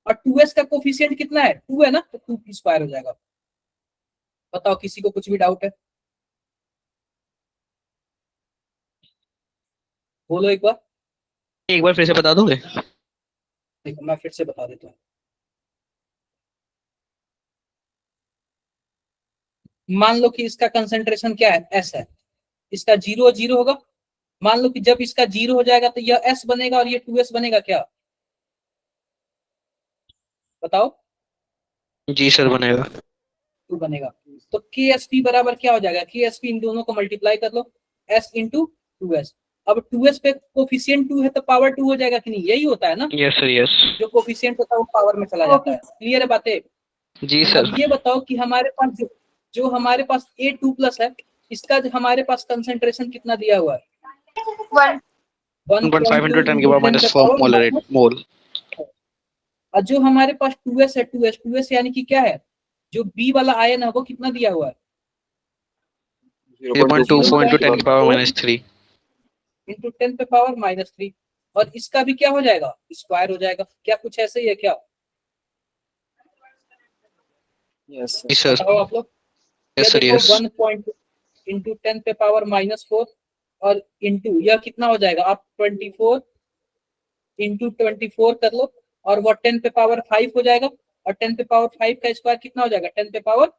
और 2s का कोफिशिएंट कितना है? 2 है ना, तो 2p² हो जाएगा। बताओ, किसी को कुछ भी डाउट है? बोलो एक बार। एक बार फिर से बता दोगे? देखो मैं फिर से बता देता हूँ। मान लो कि इसका कंसेंट्रेशन क्या है? S है। इसका 0 होगा। मान लो कि जब इसका 0 हो जाएगा तो यह S बनेगा और ये 2s बनेगा। क्या बताओ? जी सर बनेगा। 2 बनेगा। तो KSP बराबर क्या हो जाएगा? KSP इन दोनों को मल्टीप्लाई कर लो, S इंटू 2s। अब 2s पे कोफिशिएंट 2 है तो पावर 2 हो जाएगा कि नहीं? यही होता है ना, यस सर यस। जो कोफिशिएंट होता है वो पावर में चला जाता है। क्लियर है बातें? जी सर। अब ये बताओ कि हमारे पास जो हमारे पास A2 प्लस है, इसका जो हमारे पास कंसेंट्रेशन कितना दिया हुआ है? 1.5 into 1.2 10 के इंटू पावर 10 माइनस पे 4 पावर मोलर माइनस। मोल। और जो हमारे पास 2s है, 2s यानी कि क्या है? जो B वाला आयन है वो कितना दिया हुआ है? 0.24 into 10 के पावर 0.24 माइनस 3। इंटू 10 पे पावर -3। और इसका भी क्या हो जाएगा? स्क्वायर हो जाएगा। क्या कुछ ऐसे ही है क्या? यस जी सर। सर। बताओ आप लोग। यह यस सर देखो यस। 1 इंटू 10 पे पावर -4, और इंटू यह कितना हो जाएगा? आप 24 इंटू 24 कर लो, और वो 10 पे पावर 5 हो जाएगा, और 10 पे पावर 5 का स्क्वायर कितना हो जाएगा, 10 पे पावर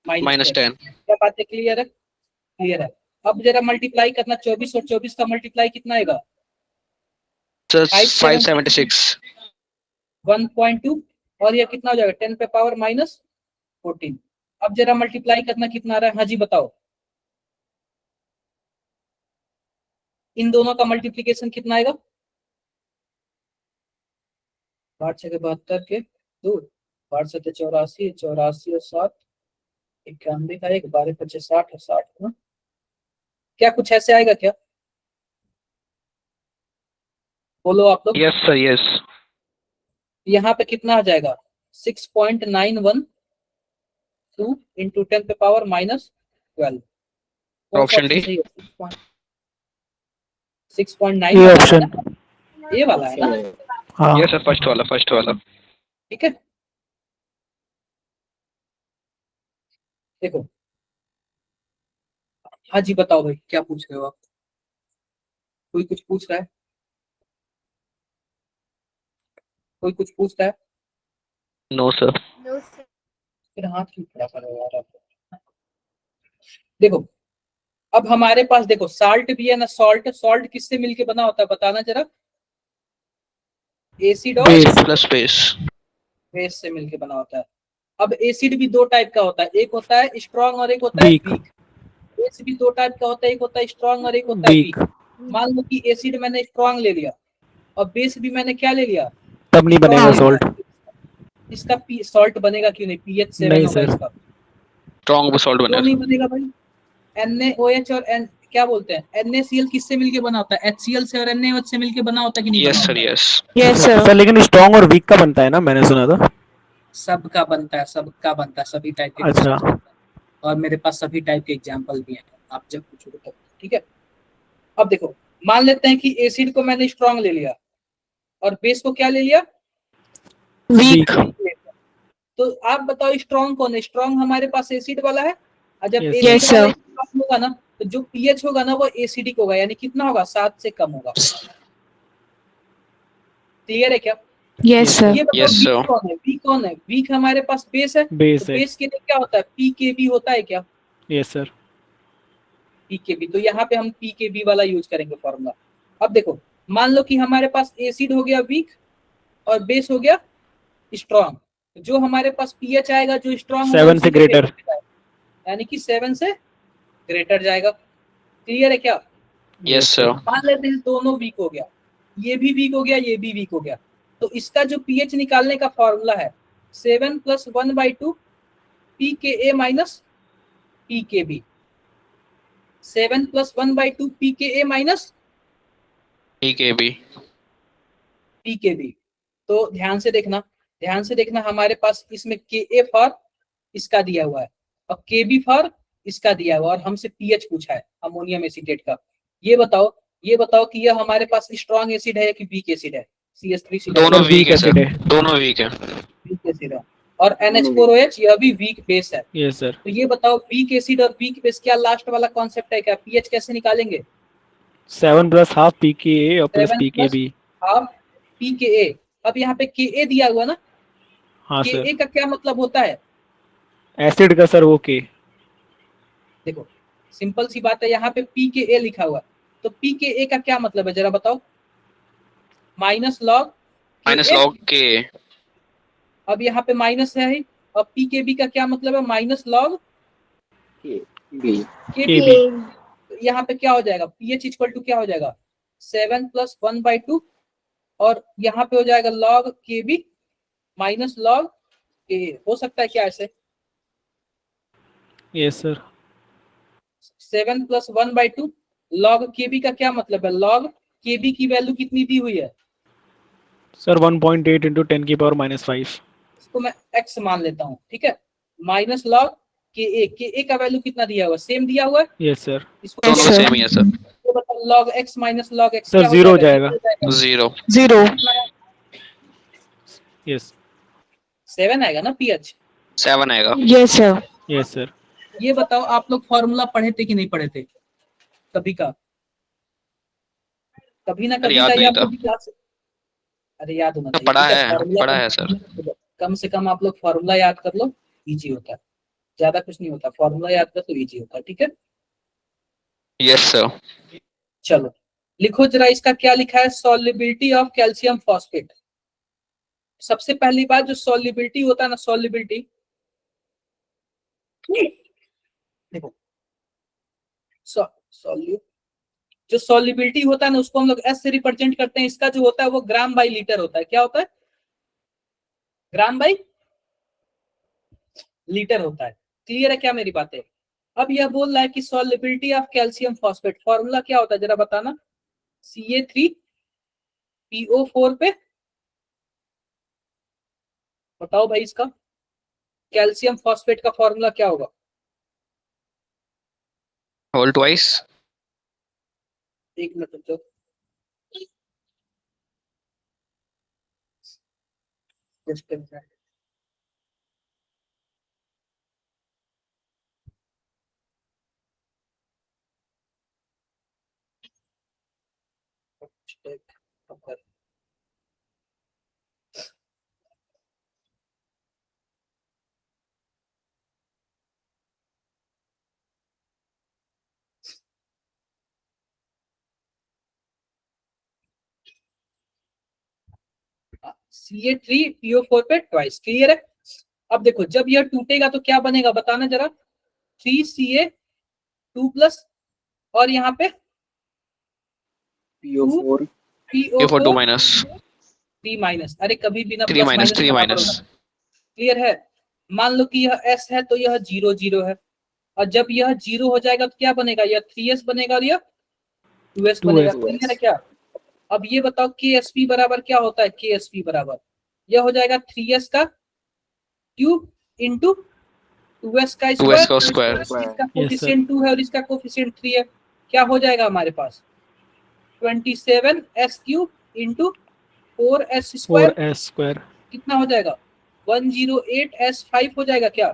माइनस -10। 10 क्या बातें क्लियर है? क्लियर है। अब जरा मल्टीप्लाई करना, 24 और 24 का मल्टीप्लाई कितना आएगा, सर 5 576 1.2, और ये कितना हो जाएगा, 10 पे पावर -14। अब जरा मल्टीप्लाई करना कितना आ रहा है, हाँ जी बताओ, इन दोनों का मल्टीप्लीकेशन कितना आएगा, 8 से 72 के 2, 8 से 84, 84 और 7 91 का 1, 12 25 60 और 60 ना, क्या कुछ ऐसे आएगा क्या, बोलो आप लोग। यस सर यस यहाँ पे कितना आ जाएगा, 6.912 इंटू 10 पे पावर -12। कौन सा ऑप्शन ऑप्शन डी सही है, 6.9 ये वाला है ऑप्शन। ना, ये वाला है ना, हाँ यस सर फर्स्ट वाला ठीक है। देखो, हाँ जी बताओ भाई, क्या पूछ रहे हो आप, कोई कुछ पूछ रहा है, कोई कुछ पूछ रहा है, नो सर No, sir. फिर हाथ क्यों खड़ा कर रहे हो यार आप? देखो, अब हमारे पास देखो साल्ट भी है ना, सॉल्ट, सॉल्ट किससे मिलके बना होता है बताना जरा, एसिड और बेस। प्लस बेस बेस से मिलके बना होता है। अब एसिड भी दो टाइप का होता है, एक होता है स्ट्रॉन्ग और एक होता है वीक। वीक। बेस भी दो टाइप का होता है, एक होता है स्ट्रॉन्ग और एक होता है वीक। वीक। मान लो कि एसिड मैंने स्ट्रॉन्ग ले लिया, और बेस भी मैंने क्या ले लिया, तब नहीं बनेगा strong ले सॉल्ट। लिया। इसका सॉल्ट बनेगा क्यों नहीं, पीएच 7 नहीं होगा सर। इसका, स्ट्रॉन्ग सॉल्ट क्यों बने नहीं बनेगा भाई, NaOH और N क्या बोलते हैं, NaCl किससे मिलके बना होता है, HCl से और NaOH से मिलके बना होता है कि नहीं बना यस सर होता है? Yes Yes, sir. सर लेकिन स्ट्रॉन्ग और वीक का बनता है ना, मैंने सुना था। सबका बनता है, सबका बनता है, सभी टाइप के अच्छा। क्वेश्चंस बनता है, और मेरे पास सभी टाइप के एग्जांपल भी हैं, आप जब पूछोगे तब, ठीक है। अब देखो, मान लेते हैं कि एसिड को मैंने स्ट्रॉन्ग ले लिया, और बेस को क्या ले लिया, वीक। तो आप बताओ स्ट्रॉन्ग कौन है, स्ट्रॉन्ग हमारे पास एसिड वाला है, और जब Yes, एसिड sir. वाला strong होगा ना, तो जो पीएच होगा ना वो एसिडिक होगा, यानी कितना होगा, 7 से कम होगा। क्लियर है क्या? Yes, sir. ये बताओ Yes, sir. वीक कौन है, वीक कौन है, वीक हमारे पास बेस है, बेस तो है। बेस के लिए क्या होता है, पीकेबी होता है क्या, यस सर। पीकेबी, तो यहाँ पे हम पीकेबी वाला यूज करेंगे फॉर्मूला। अब देखो, मान लो कि हमारे पास एसिड हो गया वीक, और बेस हो गया स्ट्रॉन्ग, जो हमारे पास पीएच आएगा जो स्ट्रॉन्ग होगा 7 से ग्रेटर। यानी कि 7 से ग्रेटर जाएगा। क्लियर है क्या? यस सर मान लेते हैं दोनों वीक हो गया, ये भी वीक हो गया, ये भी वीक हो गया, तो इसका जो पीएच निकालने का फॉर्मूला है 7 + 1/2 pKa minus pKb, 7 + 1/2 pKa minus ठीक है भी pKb। तो ध्यान से देखना, ध्यान से देखना, हमारे पास इसमें Ka फॉर इसका दिया हुआ है, और Kb फॉर इसका दिया हुआ है, और हमसे पीएच पूछा है अमोनियम एसीटेट का। ये बताओ, ये बताओ कि यह हमारे पास स्ट्रॉन्ग एसिड है कि वीक एसिड है, CH3 दोनों Sir, वीक है weak सर acid है। दोनों वीक है वीक एसिड है, और NH4OH यह भी वीक बेस है। Yes sir. तो ये बताओ वीक एसिड और वीक बेस क्या लास्ट वाला कॉन्सेप्ट है क्या, पीएच कैसे निकालेंगे, 7 + ½ pKa और प्लस 7 + pKb। ½ pKa। अब यहाँ पे Ka दिया हुआ ना, हाँ सर। Ka का क्या मतलब होता है, एसिड का सर वो के। देखो सिंपल सी बात है, यहाँ पे pKa लिखा हुआ है, तो pKa का क्या मतलब है जरा बताओ, माइनस लॉग माइनस लॉग के अब यहाँ पे माइनस है ही, और pKb का क्या मतलब है, minus log B Kb। K. यहाँ पे क्या हो जाएगा, pH इक्वल टू क्या हो जाएगा, 7 + 1/2, और यहाँ पे हो जाएगा log Kb minus log Ka। हो सकता है क्या ऐसे, यस सर। 7 + 1/2 log Kb का क्या मतलब है, log Kb की वैल्यू कितनी दी हुई है, सर 1.8 × 10⁻⁻5। इसको मैं x मान लेता हूँ, ठीक है, माइनस log Ka का वैल्यू कितना दिया हुआ है, सेम दिया हुआ है, यस सर। इसको दोनों में सेम ही है सर तो बताओ log x minus log x sir क्या हो 0 हो जाएगा, जाएगा। 0 Zero. यस 7 आएगा ना pH। 7 आएगा Yes, sir. Yes sir. ये बताओ आप लोग फॉर्मूला पढ़े थे कि नहीं पढ़े थे, कभी का, कभी ना सर कभी याद का, ये नहीं आप था लोग क्लास अरे याद होना चाहिए, पढ़ा ठीक है, है, फॉर्मूला पढ़ा है सर। कम से कम आप लोग फॉर्मूला याद कर लो, इजी होता है, ज्यादा कुछ नहीं होता, फॉर्मूला याद कर तो इजी होता है, ठीक है। Yes sir. चलो लिखो जरा, इसका क्या लिखा है, सॉल्युबिलिटी ऑफ कैल्शियम फॉस्फेट। सबसे पहली बात, जो सॉल्युबिलिटी होता है ना, सॉल्युबिलिटी, देखो सॉल्यू जो सॉल्युबिलिटी होता है ना, उसको हम लोग एस से रिप्रेजेंट करते हैं। इसका जो होता है वो ग्राम बाई लीटर होता है। क्या होता है? ग्राम बाई लीटर होता है। क्लियर है क्या मेरी बातें? अब यह बोल रहा है कि solubility of calcium phosphate, formula क्या होता है जरा बताना। Ca3PO4 पे, बताओ भाई, इसका कैल्शियम फॉस्फेट का फॉर्मूला क्या होगा? Whole twice. एक मिनट रुक जाओ। Just a minute. Ca3PO4 पे ट्वाइस। क्लियर है? अब देखो, जब यह टूटेगा तो क्या बनेगा बताना जरा। 3Ca2 प्लस, और यहाँ पे PO4 PO4 2 PO4 minus, 3 minus. अरे कभी भी ना 3 प्लस माइनस, माइनस 3 बराबर माइनस। होगा। क्लियर है? मान लो कि यह S है तो यह 0 0 है, और जब यह 0 हो जाएगा तो क्या बनेगा, यह 3S बनेगा और यह 2S बनेगा। 2s। क्लियर है क्या? अब ये बताओ KSP बराबर क्या होता है। KSP बराबर यह हो जाएगा 3S का क्यूब इंटू 2S का 2s स्क्वायर। का स्क्वायर। इसका यस सर। कोफिशिएंट 2 है और इसका कोफिशिएंट 3 है। क्या हो जाएगा हमारे पास? 27S cube into 4S square. 4s² कितना हो जाएगा? 108S5 हो जाएगा क्या?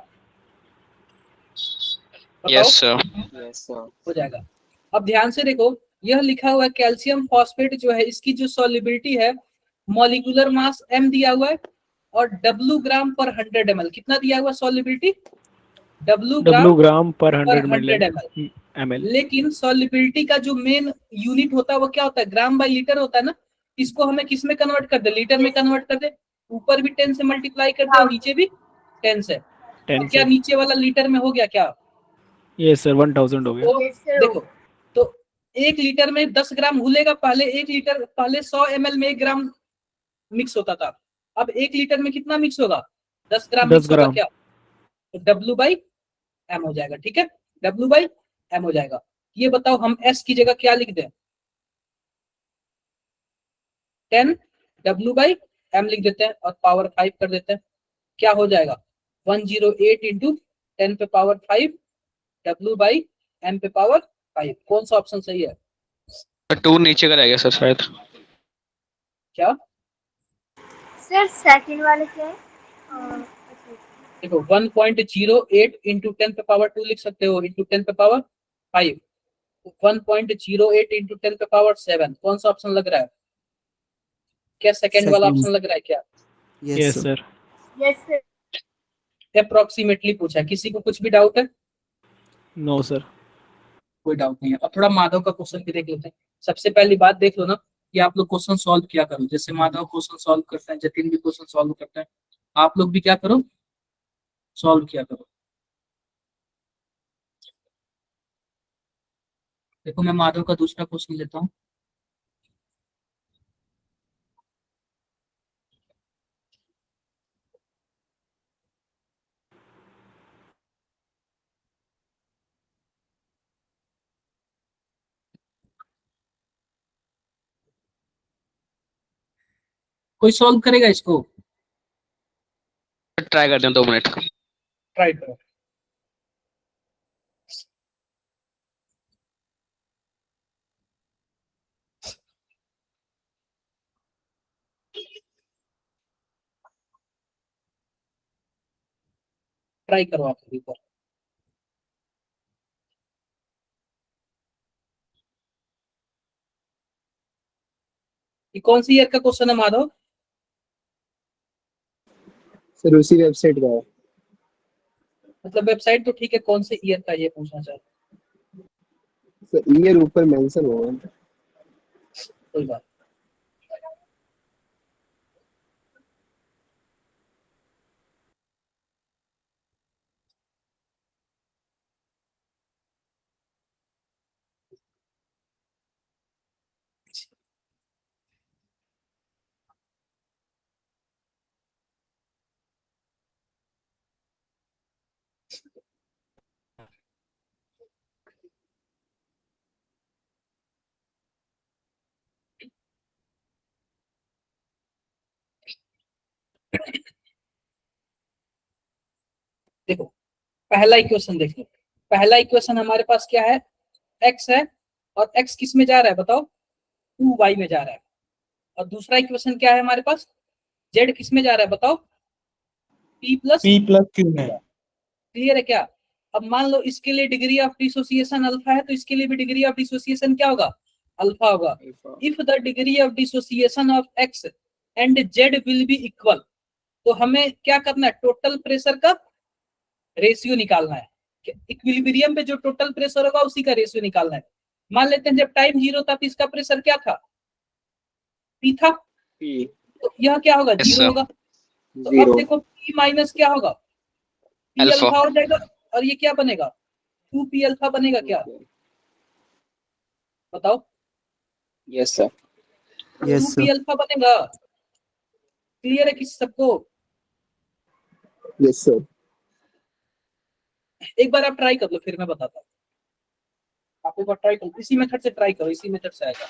बताओ। Yes sir. yes sir हो जाएगा। अब ध्यान से देखो, यह लिखा हुआ है कैल्शियम फॉस्फेट जो है, इसकी जो सॉल्युबिलिटी है, मॉलिक्यूलर मास m दिया हुआ है और W ग्राम पर 100 ml। कितना दिया हुआ सॉल्युबिलिटी? W W ग्राम ग्राम पर पर 100 100 ml। ml। लेकिन सॉल्युबिलिटी का जो मेन यूनिट होता है वो क्या होता है? ग्राम बाई लीटर होता है ना। इसको हमें किस में कन्वर्ट कर दे? लीटर में कन्वर्ट कर दे। ऊपर भी 10 से मल्टीप्लाई कर दे और नीचे भी 10 से। 10 अब क्या से। नीचे वाला लीटर में हो गया क्या? यस सर, 1000 हो गया। तो Yes, sir. देखो, तो 1 लीटर में 10 ग्राम घुलेगा। पहले 1 लीटर, पहले 100 ml में 1 ग्राम मिक्स होता था। अब 1 लीटर में कितना मिक्स होगा? 10 ग्राम 10 मिक्स होगा ग्राम। क्या? तो W बाई एम हो जाएगा। ठीक है, W बाई एम हो जाएगा। ये बताओ हम S की जगह क्या लिख दें? 10 W बाई एम लिख देते हैं और पावर 5 कर देते हैं। क्या हो जाएगा? 108 इंटू 10 पे पावर 5 W बाई एम पे पावर 5। कौन सा ऑप्शन सही है? 2 नीचे का रह गया सर शायद। क्या? सर सेकंड वाले क्या है? देखो 1.08 इंटू 10 पे पावर 2 लिख सकते हो, इंटू 10 पे पावर 5। 1.08 इंटू 10 पे पावर 7। कौन सा ऑप्शन लग रहा है? क्या सेकंड वाला सेकंड। ऑप्शन लग रहा है क्या? Yes sir. Yes sir. Approximately पूछा, किसी को कुछ भी डाउट है? No sir. कोई डाउट नहीं है। अब थोड़ा माधव का क्वेश्चन भी देख लेते हैं। सबसे पहली बात देख लो ना कि आप लोग क्वेश्चन सॉल्व किया करो। जैसे माधव क्वेश्चन सॉल्व करते हैं, जतिन भी क्वेश्चन सॉल्व करते हैं, आप लोग भी क्या करो, सॉल्व किया करो। देखो मैं माधव का दूसरा क्वेश्चन लेता हूँ। कोई सॉल्व करेगा इसको? ट्राई करते हैं 2 मिनट। ट्राई करो। ट्राई करो आप एक बार। ये कौन सी ईयर का क्वेश्चन है माधव? सर उसी वेबसाइट का है मतलब वेबसाइट तो ठीक है, कौन से ईयर का ये पूछना चाह रहे सर, ईयर ऊपर मेंशन होगा। हैं? कोई बात नहीं। देखो, पहला इक्वेशन देख लो। पहला इक्वेशन हमारे पास क्या है, एक्स है, और एक्स किस में जा रहा है बताओ, 2y में जा रहा है। और दूसरा इक्वेशन क्या है हमारे पास, जेड किस में जा रहा है बताओ, p plus P plus Q में। क्लियर है क्या। अब मान लो इसके लिए डिग्री ऑफ डिसोसिएशन अल्फा है, तो इसके लिए भी डिग्री ऑफ डिसोसिएशन क्या होगा, अल्फा होगा। If the degree of dissociation of x and Z will be equal, तो हमें क्या करना है, टोटल प्रेशर का रेशियो निकालना है। इक्विलिब्रियम पे जो टोटल प्रेशर होगा उसी का रेशियो निकालना है। मान लेते हैं जब टाइम 0 था तो इसका प्रेशर क्या था, P था, P तो यह क्या होगा, Yes, 0 sir. होगा। तो अब 0 देखो P माइनस क्या होगा, P Alpha. अल्फा हो जाएगा, और ये क्या बनेगा, 2P अल्फा बनेगा क्या, बताओ। Yes sir yes 2P alpha बनेगा। क्लियर है किस सबको। यस सर एक बार आप ट्राई कर लो फिर मैं बताता हूँ। आप एक बार ट्राई करो, इसी मेथड से ट्राई करो, इसी मेथड से आएगा।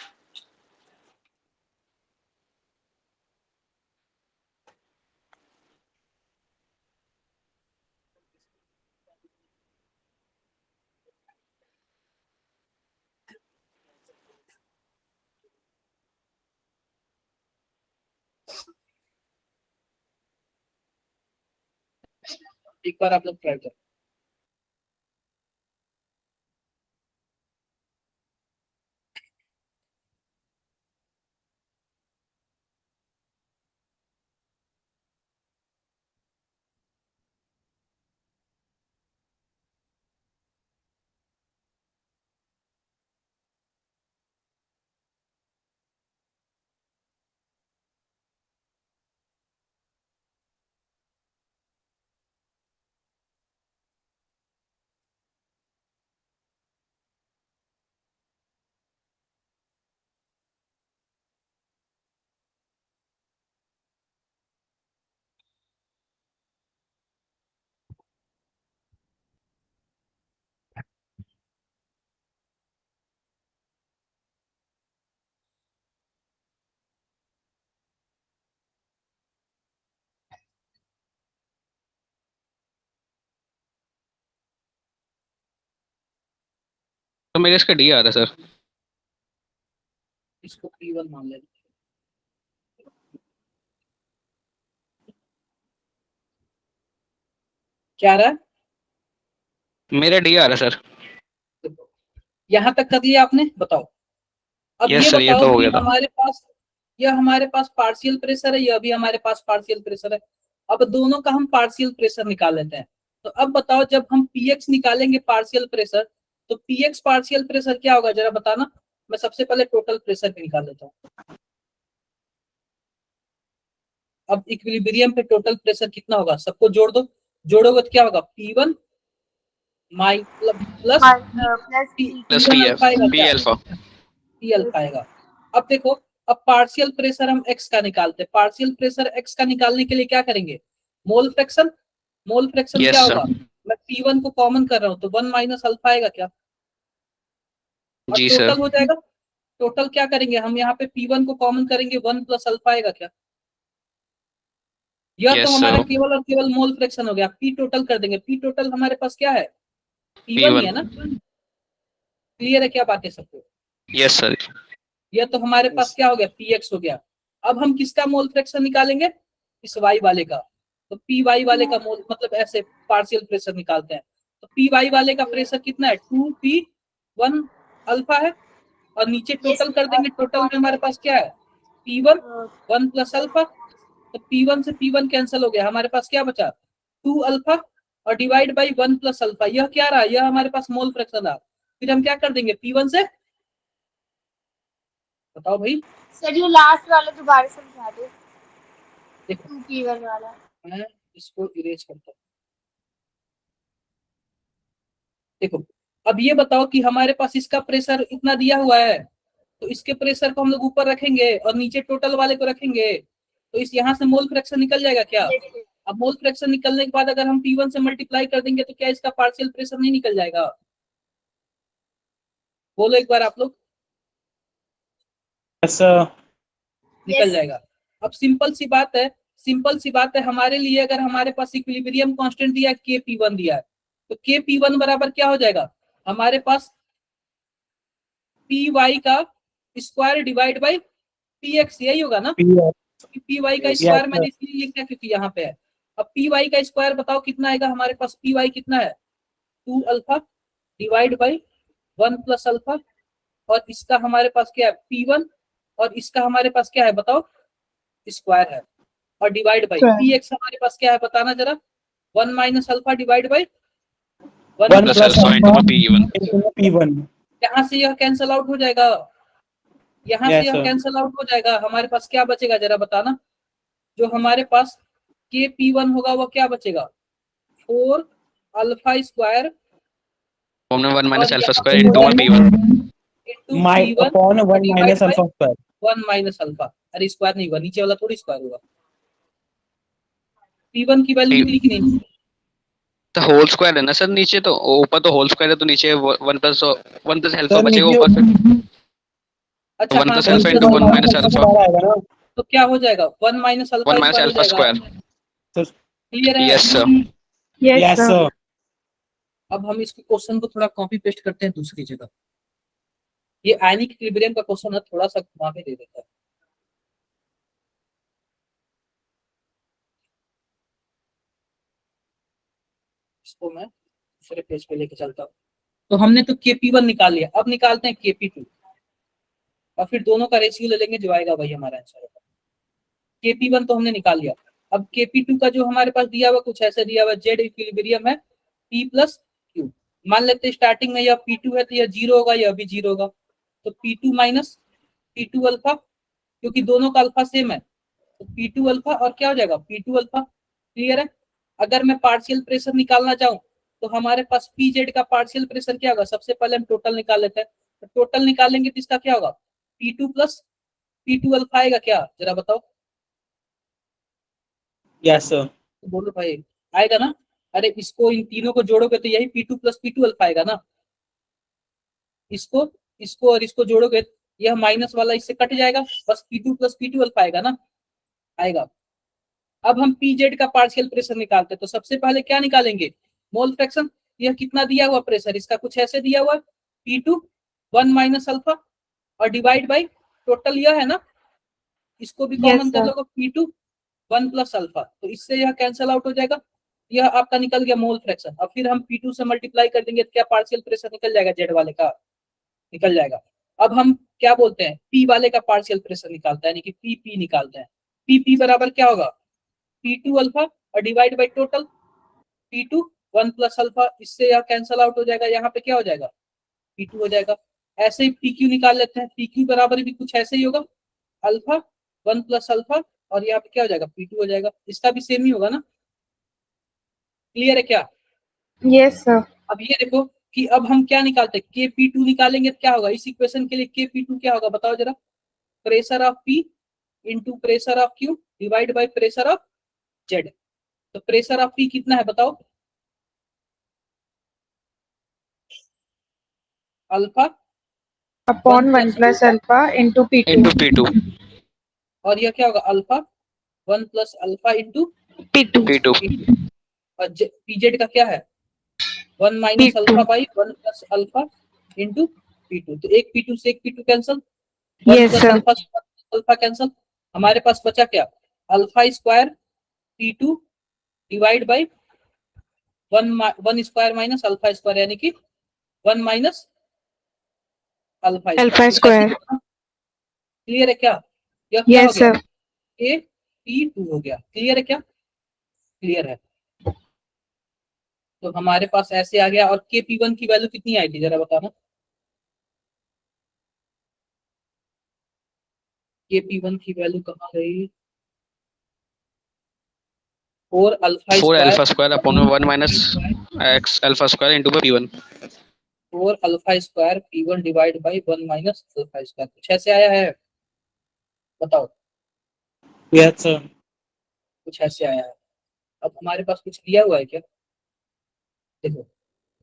एक बार आप लोग ट्राई करो। तो मेरे इसका डी आ रहा है सर। इसको P1 मान लेते हैं। क्या आ रहा है, मेरा डी आ रहा है सर। यहाँ तक कर लिया आपने, बताओ। अब ये यस सर, ये बताओ तो हो कि गया था। हमारे पास, यह हमारे पास पार्शियल प्रेशर है, यह भी हमारे पास पार्शियल प्रेशर है। अब दोनों का हम पार्शियल प्रेशर निकाल लेते हैं। तो अब बताओ, जब हम px निकालेंगे पार्शियल प्रेशर, तो px पार्शियल प्रेशर क्या होगा जरा बताना। मैं सबसे पहले टोटल प्रेशर पे निकाल लेता हूँ। अब इक्विलिब्रियम पे टोटल प्रेशर कितना होगा, सबको जोड़ दो, जोड़ोगे तो क्या होगा, P1 माइ plus plus plus P1 P alpha आएगा पी क्या, अल्फा। P अल्फा आएगा। अब देखो, अब पार्शियल प्रेशर हम x का निकालते हैं। पार्शियल प्रेशर x का निकालने के लिए क्या करेंगे, मोल फ्रैक्शन। मोल फ्रैक्शन क्या यस होगा, सर। मैं P1 को कॉमन कर रहा हूँ तो 1 माइनस अल्फा आएगा क्या, और जी टोटल सर। हो जाएगा। टोटल क्या करेंगे हम, यहाँ पे P1 को कॉमन करेंगे, 1 प्लस अल्फा आएगा क्या। यह तो यस हमारा सर। केवल और केवल मोल फ्रैक्शन हो गया। P टोटल कर देंगे, P टोटल हमारे पास क्या है, पी P1 ही है वन। ना। क्लियर है क्या बातें सबको। Yes sir. यह तो हमारे पास क्या हो गया, px हो गया। अब हम किसका मोल फ्रैक्शन निकालेंगे, इस y वाले का। तो py वाले का मोल, मतलब ऐसे पार्शियल प्रेशर निकालते हैं। तो py वाले का प्रेशर कितना है, 2p1 अल्फा है, और नीचे टोटल कर देंगे। टोटल में हमारे पास क्या है, P1 1 प्लस अल्फा, तो P1 से P1 कैंसिल हो गया, हमारे पास क्या बचा 2 अल्फा और डिवाइड बाई 1 प्लस अल्फा। यह क्या रहा, यह हमारे पास मोल फ्रैक्शन रहा। फिर हम क्या कर देंगे P1 से, बताओ भाई। सर ये लास्ट वाला दोबारा समझा दो, देखो 2P1 वाला। मैं इसको इरेज करता हूँ। देखो अब ये बताओ कि हमारे पास इसका प्रेशर इतना दिया हुआ है, तो इसके प्रेशर को हम लोग ऊपर रखेंगे और नीचे टोटल वाले को रखेंगे, तो इस यहाँ से मोल फ्रैक्शन निकल जाएगा क्या। Yes, sir. अब मोल फ्रैक्शन निकलने के बाद अगर हम P1 से मल्टीप्लाई कर देंगे तो क्या इसका पार्शियल प्रेशर नहीं निकल जाएगा, बोलो एक बार आप लोग। Yes sir. निकल Yes. जाएगा। अब सिंपल सी बात है, सिंपल सी बात है, हमारे लिए अगर हमारे पास इक्विलिब्रियम कांस्टेंट दिया है Kp1 दिया है, तो Kp1 बराबर क्या हो जाएगा, हमारे पास Py का स्क्वायर डिवाइड बाई Px, यही होगा ना। Py का Yes, स्क्वायर sir. मैंने इसलिए लिखा क्योंकि यहाँ पे है। अब Py का स्क्वायर बताओ कितना आएगा, हमारे पास Py कितना है 2 alpha divide by 1 plus alpha, और इसका हमारे पास क्या है P1, और इसका हमारे पास क्या है बताओ स्क्वायर है, और डिवाइड बाई Px हमारे पास क्या है बताना जरा, 1 minus alpha divide by 1 1 plus plus alpha. Alpha into P1। यहाँ से यह कैंसल आउट हो जाएगा, यहाँ से Yes, यह sir. कैंसल आउट हो जाएगा, हमारे पास क्या बचेगा जरा बताना, जो हमारे पास Kp1 होगा वो क्या बचेगा 4 अल्फा स्क्वायर हमने 1 माइनस और अल्फा यहाँ स्क्वायर पे into 1 P1 into My P1 upon 1 divide minus by alpha square। 1 minus alpha. अरे स्क्वायर नहीं हुआ, नीचे वाला थोड़ी स्क्वायर हुआ, P1 की वैल्यू निकली कि नहीं। तो होल स्क्वायर है ना सर नीचे, तो ऊपर तो होल स्क्वायर है तो नीचे 1 प्लस अल्फा सर बचेगा नीचे ऊपर फिर अच्छा 1 हाँ प्लस वन अल्फा नीचे into 1 1 minus minus alpha alpha square आएगा ना। तो क्या हो जाएगा 1 माइनस अल्फा 1 माइनस स्क्वायर हो अल्फा जाएगा। स्क्वायर। क्लियर है। Yes sir. Yes sir. अब हम इसके क्वेश्चन को थोड़ा कॉपी पेस्ट करते हैं दूसरी जगह। ये आयनिक इक्विलिब्रियम का क्वेश्चन है, थोड़ा सा घुमा के दे देता है। इसको मैं दूसरे पेज पे लेके चलता हूँ। तो हमने तो Kp1 निकाल लिया, अब निकालते हैं Kp2 और फिर दोनों का रेशियो ले लेंगे, जो आएगा वही हमारा आंसर होगा। Kp1 तो हमने निकाल लिया, अब Kp2 का जो हमारे पास दिया हुआ कुछ ऐसे दिया हुआ, जेड इक्विलिब्रियम है P प्लस Q। मान लेते हैं स्टार्टिंग में यह P2 है तो यह 0 होगा, यह भी 0 होगा, तो P2 माइनस P2 अल्फा, क्योंकि दोनों का अल्फा सेम है तो P2 अल्फा और क्या हो जाएगा P2 अल्फा। क्लियर है। अगर मैं पार्शियल प्रेशर निकालना चाहूँ तो हमारे पास Pz का पार्शियल प्रेशर क्या होगा, सबसे पहले हम टोटल निकाल लेते हैं, तो टोटल निकालेंगे तो इसका क्या होगा P2 प्लस P2 अल्फा आएगा क्या, जरा बताओ। Yes sir. तो बोलो भाई आएगा ना। अरे इसको इन तीनों को जोड़ोगे तो यही P2 प्लस P2 अल्फा आएगा ना। इसको इसको और इसको जोड़ोगे यह माइनस वाला इससे कट जाएगा, बस P2 प्लस P2 अल्फा आएगा ना, आएगा। अब हम Pz का पार्शियल प्रेशर निकालते हैं, तो सबसे पहले क्या निकालेंगे मोल फ्रैक्शन। यह कितना दिया हुआ प्रेशर, इसका कुछ ऐसे दिया हुआ P2 1 माइनस अल्फा और डिवाइड बाई टोटल यह है ना, इसको भी कॉमन कर लो P2 1 प्लस अल्फा, तो इससे यह कैंसल आउट हो जाएगा, यह आपका निकल गया मोल फ्रैक्शन। अब फिर हम P2 से मल्टीप्लाई कर देंगे तो क्या पार्शियल प्रेशर निकल जाएगा, जेड वाले का निकल जाएगा। अब हम क्या बोलते हैं P वाले का पार्शियल प्रेशर निकालते हैं, यानी कि PP निकालते हैं। PP बराबर क्या होगा P2 अल्फा और divide by total P2 1 plus alpha, इससे यह कैंसल आउट हो जाएगा, यहाँ पे क्या हो जाएगा P2 हो जाएगा। ऐसे ही PQ निकाल लेते हैं, PQ बराबर भी कुछ ऐसे ही होगा अल्फा 1 प्लस अल्फा और यहाँ पे क्या हो जाएगा P2 हो जाएगा, इसका भी सेम ही होगा ना। क्लियर है क्या। Yes sir. अब ये देखो कि अब हम क्या निकालते हैं Kp2 निकालेंगे तो क्या होगा, इस इक्वेशन के लिए Kp2 क्या होगा बताओ जरा, pressure of P into pressure of Q divide by pressure of Z। तो प्रेशर ऑफ P कितना है बताओ, alpha upon 1 plus alpha into into P2 और यह क्या होगा alpha 1 plus alpha into P2 और Pz का क्या है 1 minus alpha by 1 plus alpha into P2। तो एक P2 से एक P2 cancel, 1 plus alpha alpha cancel, हमारे पास बचा क्या alpha square P2 divide by 1 square minus alpha square, यानी कि 1 माइनस अल्फा स्क्वायर। क्लियर है क्या, यह क्या हो गया P2 हो गया। क्लियर है क्या? क्लियर है। तो हमारे पास ऐसे आ गया। और Kp1 की वैल्यू कितनी आई थी जरा बताना। Kp1 की वैल्यू कहाँ गई? 4 alpha 4 square alpha square upon 1 minus x alpha square into P1. 4 alpha square P1 divide by 1 minus alpha square. कुछ ऐसे आया है? बताओ। Yes sir. कुछ ऐसे आया है। अब हमारे पास कुछ दिया हुआ है क्या? देखो,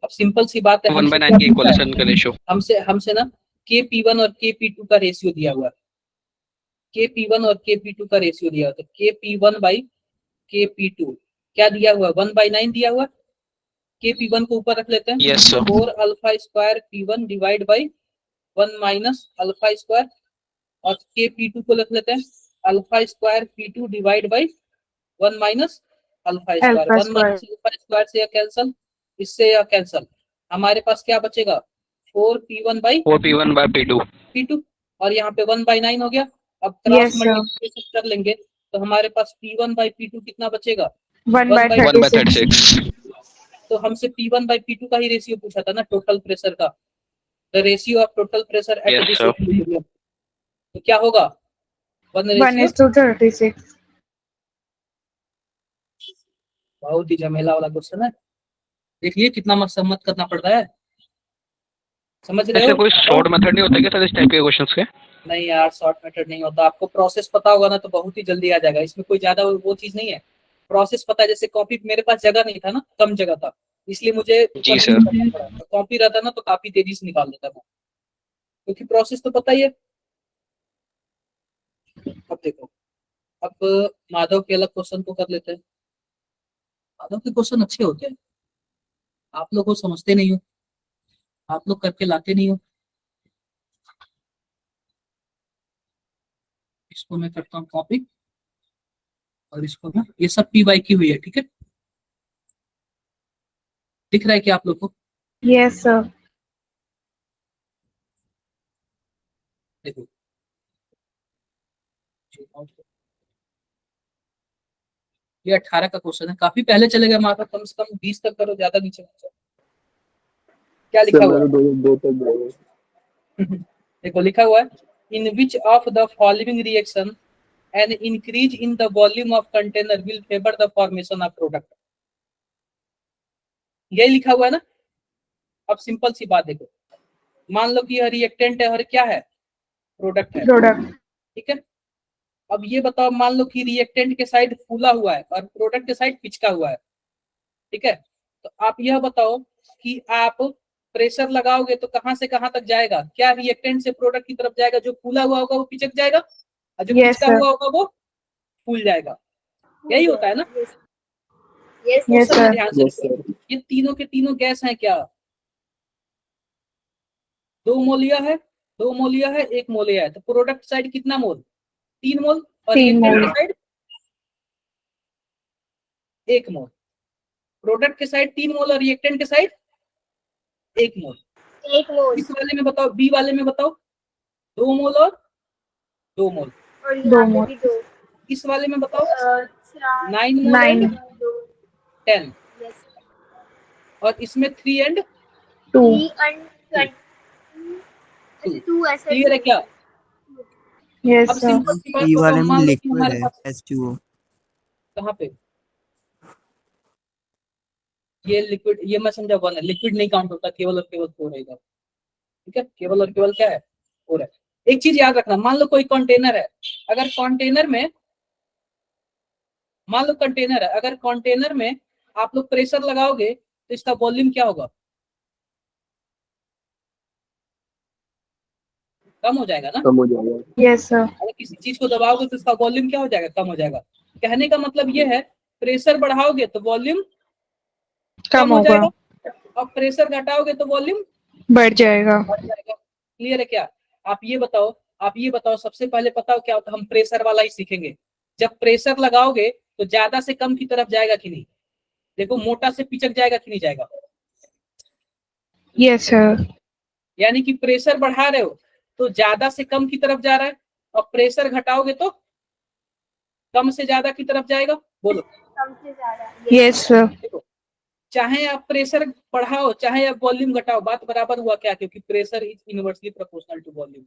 अब सिंपल सी बात है। 1 by हमसे 9 क्या की पूछा इक्वलेशन का है? रेशियो। हमसे ना Kp1 और Kp2 का रेशियो दिया हुआ है। Kp1 और Kp2 का रेशियो दिया हुआ है। तो Kp1 बाई Kp2 क्या दिया हुआ है? 1/9 दिया हुआ है। Kp1 को ऊपर रख लेते हैं। Yes sir. 4 alpha square P1 divide by 1 minus alpha square. और Kp2 को रख लेते हैं alpha square P2 divide by 1 minus alpha square. 1 minus alpha square से यह कैंसल, इससे यह कैंसल। हमारे पास क्या बचेगा? 4P1 by 4P1 by P2. P2। और यहाँ पे 1/9 हो गया। अब क्रॉस मल्टीप्लिकेशन कर लेंगे तो हमारे पास P1 बाई P2 कितना बचेगा? 1 by 1 by 36. 36. तो हमसे P1 बाई P2 का ही रेशियो पूछा था ना, टोटल प्रेशर का। The ratio of total pressure at Yes this sir. Equilibrium. तो क्या होगा? 1 1 रेशियो। is to 36. बहुत ही झमेला वाला क्वेश्चन है। देखिए कितना मत करना पड़ता है। समझ रहे ऐसे हो? कोई शॉर्ट मेथड नहीं होता क्या सर इस टाइप के क्वेश्चंस के? नहीं यार, शॉर्ट मेथड नहीं होता। आपको प्रोसेस पता होगा ना तो बहुत ही जल्दी आ जाएगा। इसमें कोई ज्यादा वो चीज नहीं है। प्रोसेस पता है। जैसे कॉपी, मेरे पास जगह नहीं था ना, कम जगह था, इसलिए मुझे जी ऊपर सर। नीचे करना पड़ा। तो कॉपी रहता ना तो काफी तेजी से निकाल देता मैं, क्योंकि प्रोसेस तो पता ही है। अब देखो, अब माधव के अलग क्वेश्चन को कर लेते हैं। माधव के क्वेश्चन अच्छे होते हैं, आप लोग को समझते नहीं हो, आप लोग करके लाते नहीं हो। इसको मैं करता हूँ कॉपी, और इसको ना, ये सब PY की हुई है, ठीक है? दिख रहा है क्या आप लोग को? Yes sir. देखो, ये 18 का क्वेश्चन है। काफी पहले चले गए माधव, कम से कम 20 तक करो, ज्यादा नीचे मत जाओ। क्या सर लिखा हुआ मैं है? तो दो तक गया। देखो लिखा हुआ है, in which of the following reaction an increase in the volume of container will favour the formation of product. यही लिखा हुआ है ना। अब सिंपल सी बात देखो, मान लो कि यह रिएक्टेंट है और क्या है? प्रोडक्ट है, Product. ठीक है? अब ये बताओ, मान लो कि रिएक्टेंट के साइड फूला हुआ है और प्रोडक्ट के साइड पिचका हुआ है, ठीक है? तो आप यह बताओ कि आप प्रेशर लगाओगे तो कहां से कहां तक जाएगा? क्या रिएक्टेंट से प्रोडक्ट की तरफ जाएगा? जो फूला हुआ होगा वो पिचक जाएगा, और जो Yes पिचका sir. हुआ होगा वो फूल जाएगा। यही होता है ना? यस Yes क्वेश्चन में sir. ध्यान से यस देखो, सर। ये तीनों के तीनों गैस हैं क्या? 2 मोल यह है, 2 मोल यह है, 1 मोल यह है। तो प्रोडक्ट साइड कितना मोल? 3 मोल। और 3 रिएक्टेंट के mole. साइड 1 मोल। प्रोडक्ट के साइड 3 मोल और रिएक्टेंट के साइड 1 मोल। एक मोल। इस वाले में बताओ, बी वाले में बताओ, 2 मोल और 2 मोल। और दो यहाँ पे मोल। भी दो। इस वाले में बताओ, 4 9 मोल एंड 9. 2। 10। यस। और इसमें 3 एंड 2. 3 and 20। 2 ऐसा क्लियर है क्या? Yes अब sir. सिंपल सी बात ई बताओ, वाले में मान लो कि लिक्विड हमारे है पास H2O। कहाँ पे ये लिक्विड, ये मैं समझा 1 है, लिक्विड नहीं काउंट होता, केवल और केवल 4 रहेगा, ठीक है? केवल और केवल क्या है? 4 है। एक चीज याद रखना, मान लो कोई कंटेनर है, अगर कंटेनर में, मान लो कंटेनर है, अगर कंटेनर में आप लोग प्रेशर लगाओगे तो इसका वॉल्यूम क्या होगा? कम हो जाएगा ना? कम हो जाएगा। Yes sir. अगर किसी चीज को दबाओगे तो इसका वॉल्यूम क्या हो जाएगा? कम हो जाएगा। कहने का मतलब ये है, प्रेशर बढ़ाओगे तो वॉल्यूम कम कम हो होगा. जाएगा, और प्रेशर घटाओगे तो वॉल्यूम बढ़ जाएगा. बढ़ जाएगा। क्लियर है क्या? आप ये बताओ, सबसे पहले बताओ क्या होता है? हम प्रेशर वाला ही सीखेंगे। जब प्रेशर लगाओगे तो ज्यादा से कम की तरफ जाएगा कि नहीं? देखो, मोटा से पिचक जाएगा कि नहीं जाएगा? Yes sir. यानी कि प्रेशर बढ़ा रहे हो तो ज्यादा से कम की तरफ जा रहा है, और प्रेशर घटाओगे तो कम से ज्यादा की तरफ जाएगा, बोलो। कम से ज्यादा। Yes, sir. देखो, चाहे आप प्रेशर बढ़ाओ चाहे आप वॉल्यूम घटाओ, बात बराबर हुआ क्या, क्योंकि pressure is inversely proportional to volume.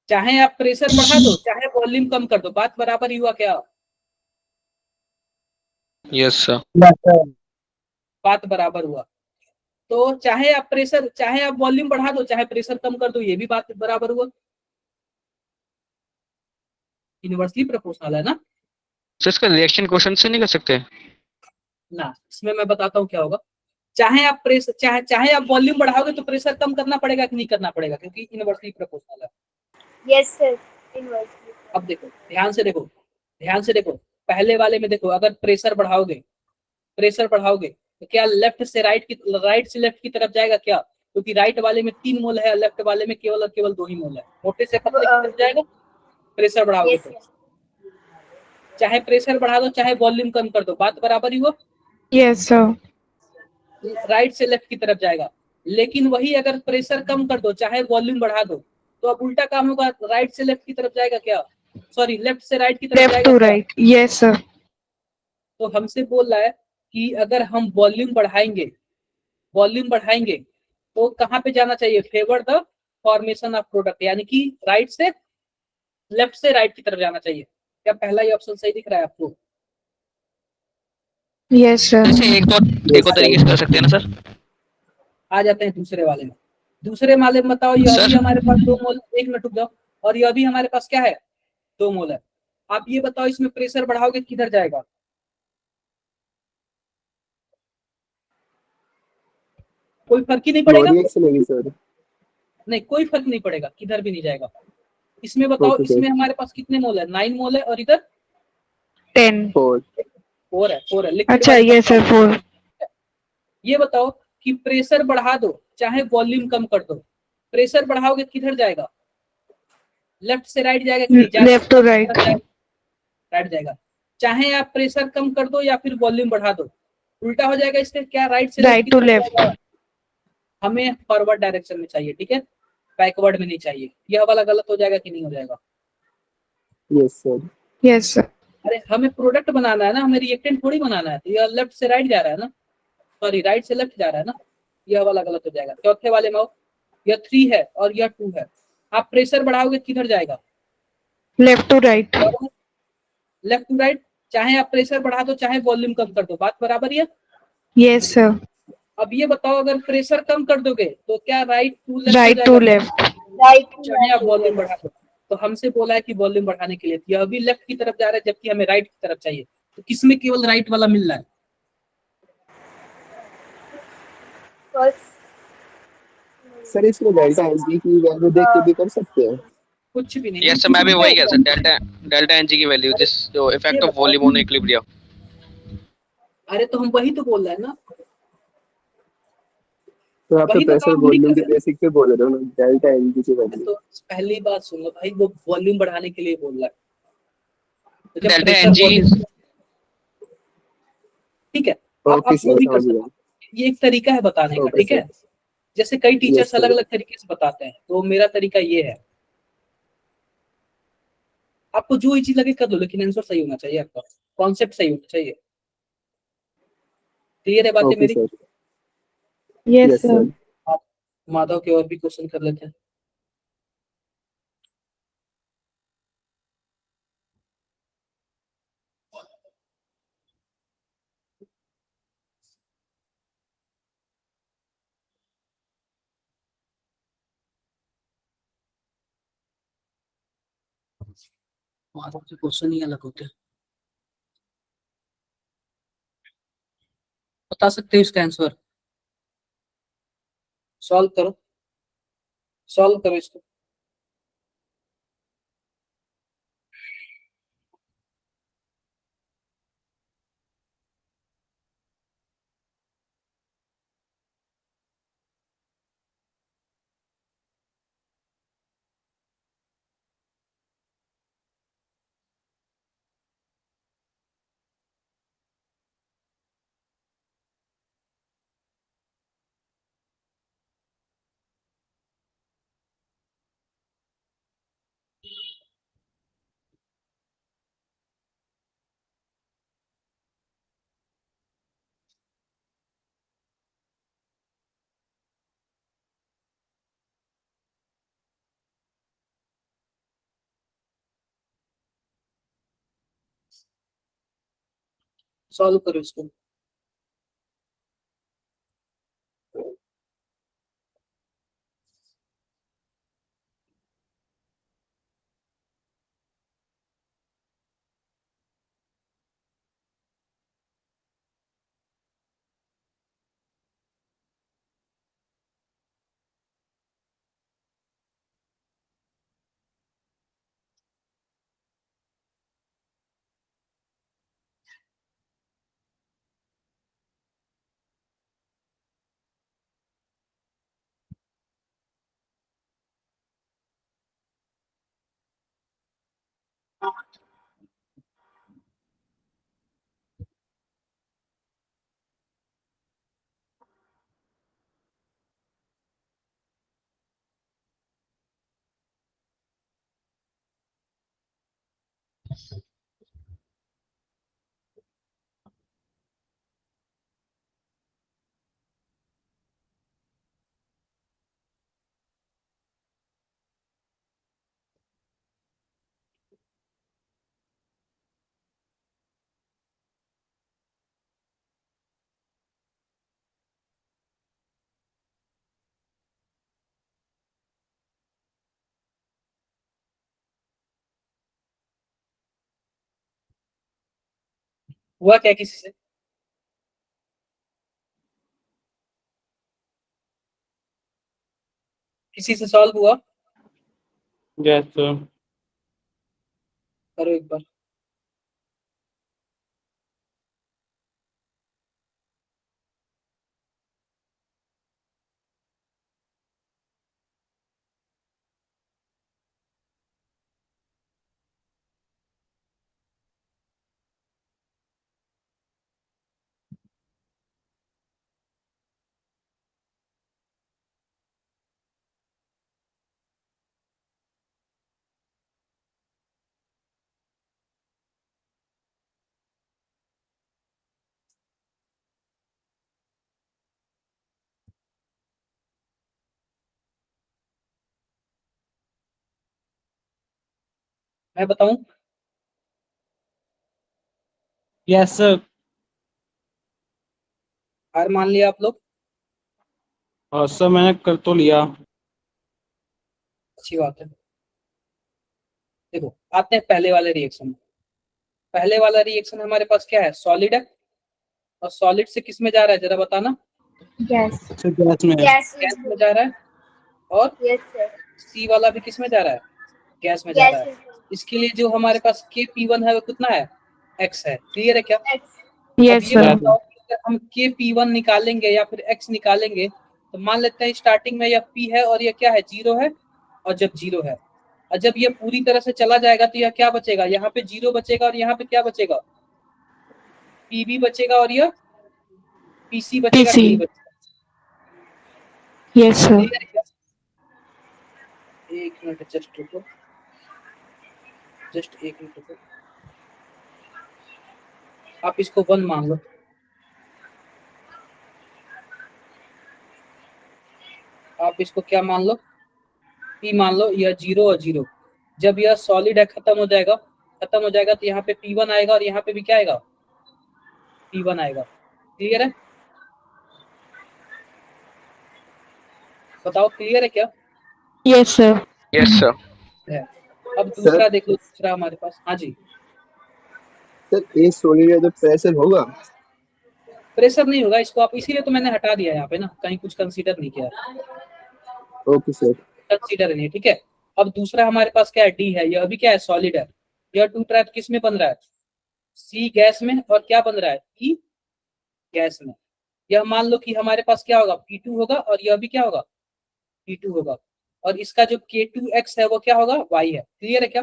चाहे आप प्रेशर बढ़ा दो चाहे वॉल्यूम कम कर दो, बात बराबर ही हुआ क्या, यस सर। बात बराबर हुआ। तो चाहे आप वॉल्यूम बढ़ा दो चाहे प्रेशर कम कर दो, ये भी बात बराबर हुआ, इनवर्सली प्रोपोर्शनल है ना। सर इसका रिएक्शन क्वेश्चन से नहीं कर सकते? ना, इसमें मैं बताता हूँ क्या होगा। चाहे आप प्रेशर चाहे आप वॉल्यूम बढ़ाओगे तो प्रेशर कम करना पड़ेगा कि नहीं करना पड़ेगा, क्योंकि इनवर्सली प्रोपोर्शनल है। Yes sir, inversely. अब देखो, ध्यान से देखो, पहले वाले में देखो, अगर प्रेशर बढ़ाओगे तो क्या राइट से लेफ्ट की तरफ जाएगा क्या, क्योंकि राइट वाले में 3 मोल है, लेफ्ट वाले में केवल और केवल 2 ही मोल है, मोटे से पतले की तरफ जाएगा प्रेशर बढ़ाओगे यस तो। सर। चाहे प्रेशर बढ़ा दो चाहे वॉल्यूम कम कर दो, बात बराबर ही हुआ, Yes, sir. राइट से लेफ्ट की तरफ जाएगा। लेकिन वही अगर प्रेशर कम कर दो चाहे वॉल्यूम बढ़ा दो तो अब उल्टा काम होगा, राइट से लेफ्ट की तरफ जाएगा क्या, सॉरी लेफ्ट से राइट की तरफ Left जाएगा to क्या। right. Yes, sir. तो हमसे बोल रहा है कि अगर हम वॉल्यूम बढ़ाएंगे तो कहाँ पे जाना चाहिए, favour the formation of product, यानी कि राइट से लेफ्ट से राइट की तरफ जाना चाहिए। क्या पहला ही ऑप्शन सही दिख रहा है आपको। Yes, sir. जैसे एक और तरीके से कर सकते हैं ना सर। आ जाते हैं दूसरे वाले में बताओ, यह भी सर हमारे पास 2 मोल, एक मिनट रुक जाओ, और यह भी हमारे पास क्या है 2 मोल है। आप ये बताओ इसमें प्रेशर बढ़ाओगे किधर जाएगा, कोई फर्क ही नहीं नो पड़ेगा, रिएक्शन होगी सर। नहीं कोई फर्क नहीं पड़ेगा, किधर भी नहीं जाएगा। इसमें बताओ, ओके सर। इसमें हमारे पास कितने मोल है, 9 मोल है, और इधर 10. 4। 4 है लिक्विड अच्छा, वाले का yes, sir. बताओ। 4. ये बताओ कि प्रेशर बढ़ा दो चाहे वॉल्यूम कम कर दो, प्रेशर बढ़ाओगे किधर जाएगा, लेफ्ट से राइट जाएगा कि नहीं, Left to right. राइट जाएगा। चाहे आप प्रेशर कम कर दो या फिर वॉल्यूम बढ़ा दो, उल्टा हो जाएगा, इससे क्या राइट से लेफ्ट Right की to तरफ left. जाएगा। हमें फॉरवर्ड डायरेक्शन में चाहिए, ठीक है, बैकवर्ड में नहीं चाहिए। यह वाला गलत हो जाएगा कि नहीं हो जाएगा। Yes sir. Yes, sir. अरे हमें प्रोडक्ट बनाना है ना, हमें रिएक्टेंट थोड़ी बनाना है, तो यह लेफ्ट से राइट जा रहा है ना, सॉरी राइट से लेफ्ट जा रहा है ना, यह वाला गलत हो जाएगा। चौथे वाले में आओ, यह 3 है और यह 2 है, आप प्रेशर बढ़ाओगे किधर जाएगा, Left to right. Left to right. चाहे आप प्रेशर बढ़ा दो चाहे वॉल्यूम कम कर दो, बात बराबर ही है। Yes, sir. अब ये बताओ, अगर प्रेशर कम कर दोगे तो क्या राइट टू लेफ्ट हो Right जाएगा, to left. राइट टू चाहे आप वॉल्यूम लेफ्ट। बढ़ा दो। तो हमसे बोला है कि वॉल्यूम बढ़ाने के लिए, यह भी लेफ्ट की तरफ जा रहा है जबकि हमें राइट की तरफ चाहिए, तो किसमें केवल राइट वाला मिल रहा है, सर इसमें डेल्टा एनजी की वैल्यू देख के भी कर सकते हैं। कुछ भी नहीं। यस सर, मैं भी वही कह सकता डेल्टा एनजी की वैल्यू, दिस जो ये इफेक्ट ऑफ बताओ, वॉल्यूम ऑन इक्विलिब्रियम। अरे तो हम वही तो बोल रहे हैं ना, तो आप तो वही बताओ प्रेशर हम नहीं वॉल्यूम कर के रहे हैं। बेसिक पे बोल रहे हो ना, डेल्टा एनजी की वैल्यू। तो पहली बात सुन लो भाई, वो वॉल्यूम बढ़ाने के लिए बोल रहा है, तो जब डेल्टा प्रेशर एनजी। वॉल्यूम, ठीक है, ओके आप वो सर, भी कर समझ सकते गया। हो, ये एक तरीका है बताने का, ओके ठीक सर। है। जैसे कई यस टीचर्स अलग सर। अलग तरीके से बताते हैं, तो मेरा तरीका ये है, आपको जो इजी लगे कर लो, लेकिन आंसर सही होना चाहिए, आपका कॉन्सेप्ट सही होना चाहिए। क्लियर है बातें ओके मेरी। Sir. Yes, yes sir. Sir. आप माधव के और भी क्वेश्चन कर लेते हैं। माधव के क्वेश्चन ही अलग होते हैं, बता सकते हो इसका आंसर, सॉल्व करो, सॉल्व करो इसको। सॉल्व करो इसको। हुआ क्या किसी से? किसी से सॉल्व हुआ? Yes sir. करो एक बार। मैं बताऊं? Yes sir. हार मान लिया आप लोग? और सर मैंने कर तो लिया। अच्छी बात है। देखो आते हैं पहले वाले रिएक्शन में। पहले वाला रिएक्शन हमारे पास क्या है? सॉलिड है, और सॉलिड से किस में जा रहा है जरा बताना? गैस। सर गैस में है। गैस गैस में जा रहा है। और यस सर। सी वाला भी किस में जा रहा है? गैस में जा रहा है। गैस इसके लिए जो हमारे पास Kp1 है वो कितना है? x है। क्लियर है क्या? एक्स। अब Yes, ये sir. बताओ कि अगर हम Kp1 निकालेंगे या फिर x निकालेंगे, तो मान लेते हैं स्टार्टिंग में यह p है और यह क्या है? 0 है। और जब 0 है, और जब ये पूरी तरह से चला जाएगा तो यह क्या बचेगा? यहाँ पे 0 बचेगा, और यहाँ पे क्या बचेगा? pb बचेगा, और यह pc बचेगा कि नहीं PC. बचेगा? Yes, sir. क्लियर है क्या? एक मिनट जस्ट रुको, जस्ट एक मिनट रुको। आप इसको 1 मान लो। आप इसको क्या मान लो? p मान लो। यह 0 और 0, जब यह सॉलिड है खत्म हो जाएगा, खत्म हो जाएगा तो यहाँ पे p1 आएगा, और यहाँ पे भी क्या आएगा? p1 आएगा। क्लियर है? बताओ क्लियर है क्या? Yes, sir. Yes sir. है। अब दूसरा देख लो, दूसरा हमारे पास। हाँ जी। सर ए सॉलिड है तो प्रेशर होगा? प्रेशर नहीं होगा इसको, आप इसीलिए तो मैंने हटा दिया यहाँ पे ना, कहीं कुछ कंसीडर नहीं किया। Okay sir. कंसीडर नहीं, ठीक है। अब दूसरा हमारे पास क्या है? डी है। यह भी क्या है? सॉलिड है। यह टू ट्रैप किस में बन रहा है? सी गैस में, और क्या बन रहा है? ई गैस में। यह मान लो कि हमारे पास क्या होगा? P2 होगा, और यह भी क्या होगा? P2 होगा। और इसका जो K2x है वो क्या होगा? Y है। क्लियर है क्या?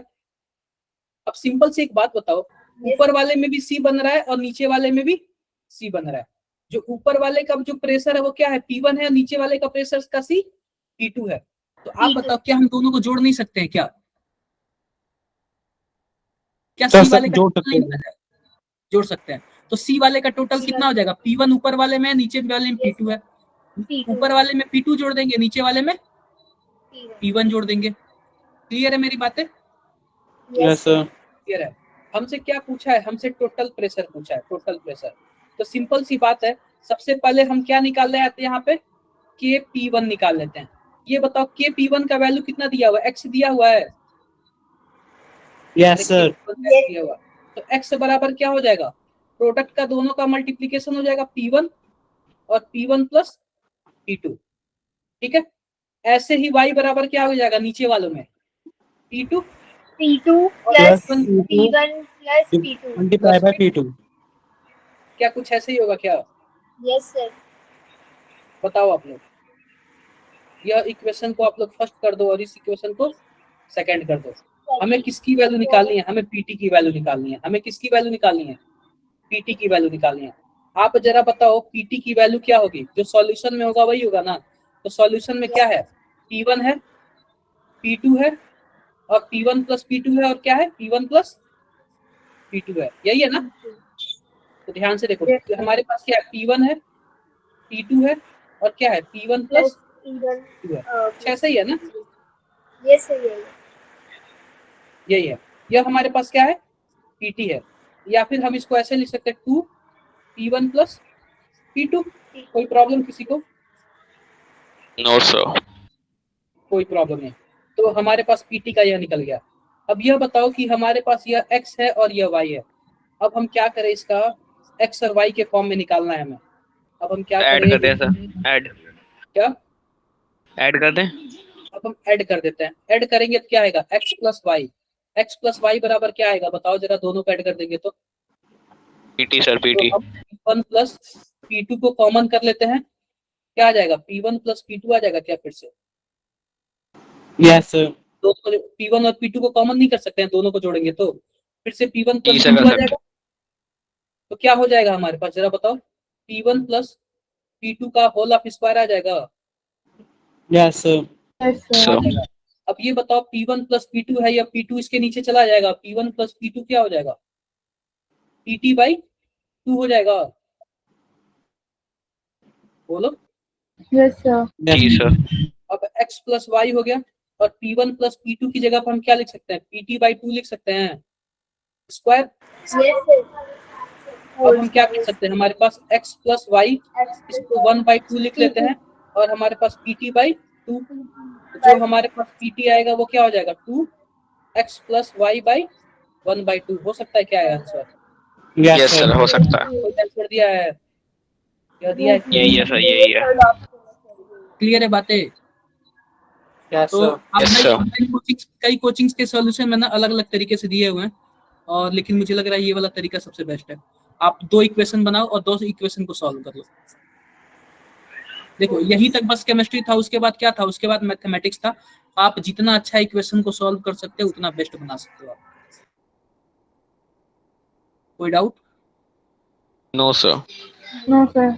अब सिंपल से एक बात बताओ, ऊपर वाले में भी C बन रहा है और नीचे वाले में भी C बन रहा है। जो ऊपर वाले का जो प्रेशर है वो क्या है? P1 है, नीचे वाले का प्रेशर का C P2 है। तो आप P2. बताओ, क्या हम दोनों को जोड़ नहीं सकते हैं क्या? क्या सर C वाले का जोड़ टोटल सकते नहीं हैं। बना है? जोड़ सकते हैं। तो C वाले का टोटल कितना हो जाएगा? P1 ऊपर वाले में, नीचे वाले में P2 है। P2. ऊपर वाले में P2 जोड़ देंगे, नीचे वाले में P1. P1 जोड़ देंगे। क्लियर है मेरी बातें? Yes sir. क्लियर है? हमसे क्या पूछा है, हमसे टोटल प्रेशर पूछा है, टोटल प्रेशर। तो सिंपल सी बात है, सबसे पहले हम क्या निकालने आते हैं यहाँ पे, के P1 निकाल लेते हैं। ये बताओ के P1 का वैल्यू कितना दिया हुआ है, x दिया हुआ है। Yes sir. दिया हुआ, तो x बराबर क्या हो जाएगा, प्रोडक्ट का दोनों का मल्टीप्लीकेशन हो जाएगा P1 और P1 प्लस P2, ठीक है। ऐसे ही y बराबर क्या हो जाएगा नीचे वालों में, P2 plus P1 plus P2 multiply by P2। क्या कुछ ऐसे ही होगा क्या, यस सर। बताओ आप लोग। यह इक्वेशन को आप लोग फर्स्ट कर दो और इस इक्वेशन को सेकंड कर दो। हमें किसकी वैल्यू निकालनी है, हमें पीटी की वैल्यू निकालनी है। हमें किसकी वैल्यू निकालनी है, पीटी की वैल्यू निकालनी है। आप जरा बताओ पीटी की वैल्यू क्या होगी, जो सॉल्यूशन में होगा वही होगा ना। तो सॉल्यूशन में क्या है, P1 है, P2 है और P1 प्लस P2 है, और क्या है, P1 प्लस P2 है, यही है ना। तो ध्यान से देखो, तो हमारे पास क्या है, P1 है, P2 है और क्या है, P1 प्लस P2 है। अच्छा सही है ना, यस सर यही यही है। यह हमारे पास क्या है, पीटी है। या फिर हम इसको ऐसे लिख सकते हैं 2 P1 प्लस P2। कोई प्रॉब्लम किसी को, नो सर। कोई प्रॉब्लम नहीं। तो हमारे पास पीटी का यह निकल गया। अब यह बताओ कि हमारे पास यह x है और यह y है। अब हम क्या करें, इसका x और y के फॉर्म में निकालना है हमें। अब हम क्या ऐड करें, कर दें सर, ऐड क्या ऐड कर दें। अब हम ऐड कर देते हैं। ऐड करेंगे तो क्या आएगा, x प्लस वाई बराबर क्या आएगा, बताओ जरा, दोनों को ऐड कर देंगे तो पीटी सर, तो पीटी। हम P1 प्लस P2 को कॉमन कर लेते हैं, क्या आ जाएगा, P1 प्लस P2 आ जाएगा क्या फिर से। Yes sir. दोनों P1 और P2 को कॉमन नहीं कर सकते हैं, दोनों को जोड़ेंगे तो फिर से P1 जी प्लस सर, P2 कर आ जाएगा। तो क्या हो जाएगा हमारे पास, जरा बताओ, P1 प्लस P2 का होल ऑफ स्क्वायर आ जाएगा। Yes sir. सर। आ जाएगा। अब ये बताओ P1 प्लस P2 है या P2 इसके नीचे चला जाएगा, P1 प्लस P2 क्या हो जाएगा, PT बाई 2 हो जाएगा। बोलो। Yes, sir. जी सर। अब x प्लस वाई हो गया और P1 प्लस P2 की जगह पर हम क्या लिख सकते हैं, PT बाई 2 लिख सकते हैं, स्क्वायर। Yes sir. अब हम क्या कर सकते हैं, हमारे पास x प्लस वाई, इसको 1/2 लिख लेते हैं और हमारे पास PT बाई 2। जो हमारे पास PT आएगा वो क्या हो जाएगा, 2x प्लस वाई बाई 1/2। हो सकता है क्या है आंसर, यस सर, हो सकता है। कोई आंसर दिया है, क्या दिया है, यही है सर, यही है। क्लियर है बातें। यस तो सर। अब Yes, sir. कई कोचिंग्स के सॉल्यूशन मैंने अलग अलग तरीके से दिए हुए हैं, और लेकिन मुझे लग रहा है ये वाला तरीका सबसे बेस्ट है। आप 2 इक्वेशन बनाओ और 2 इक्वेशन को सॉल्व कर लो। देखो यही तक बस केमिस्ट्री था, उसके बाद क्या था, उसके बाद मैथमेटिक्स था। आप जितना अच्छा इक्वेशन को सॉल्व कर सकते हो उतना बेस्ट बना सकते हो आप। कोई doubt, no sir. No, sir.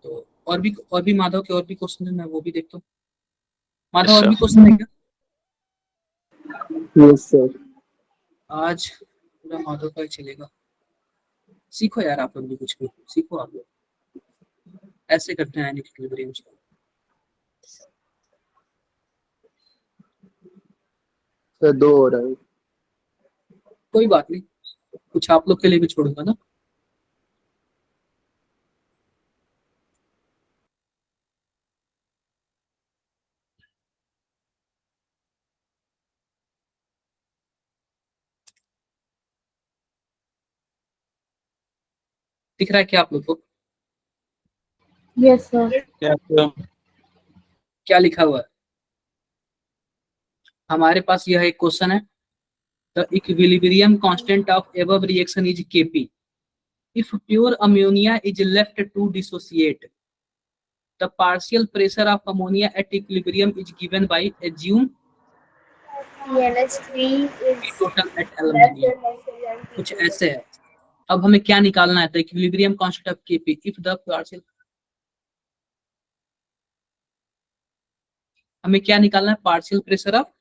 तो और भी माधव के और भी क्वेश्चन है, मैं वो भी देखता हूँ। माधव Yes, और sir. भी क्वेश्चन है क्या यस सर। आज, पूरा माधव का ही चलेगा। सीखो यार, आप लोग भी कुछ भी सीखो। आप लोग ऐसे करते हैं इक्विलिब्रियम को। सर 2 हो रहा है। कोई बात नहीं, कुछ आप लोग के लिए भी छोड़ूंगा ना। दिख रहा है क्या आप लोग को, Yes, sir. Yes sir. क्या लिखा हुआ है। हमारे पास यह एक क्वेश्चन है, the equilibrium constant of above reaction is Kp if pure ammonia is left to dissociate, the partial pressure of ammonia at equilibrium is given by assume NH3 is total at less aluminum। than कुछ ऐसे है। अब हमें क्या निकालना है, तो equilibrium constant of Kp if the partial, हमें क्या निकालना है, पार्शियल प्रेशर ऑफ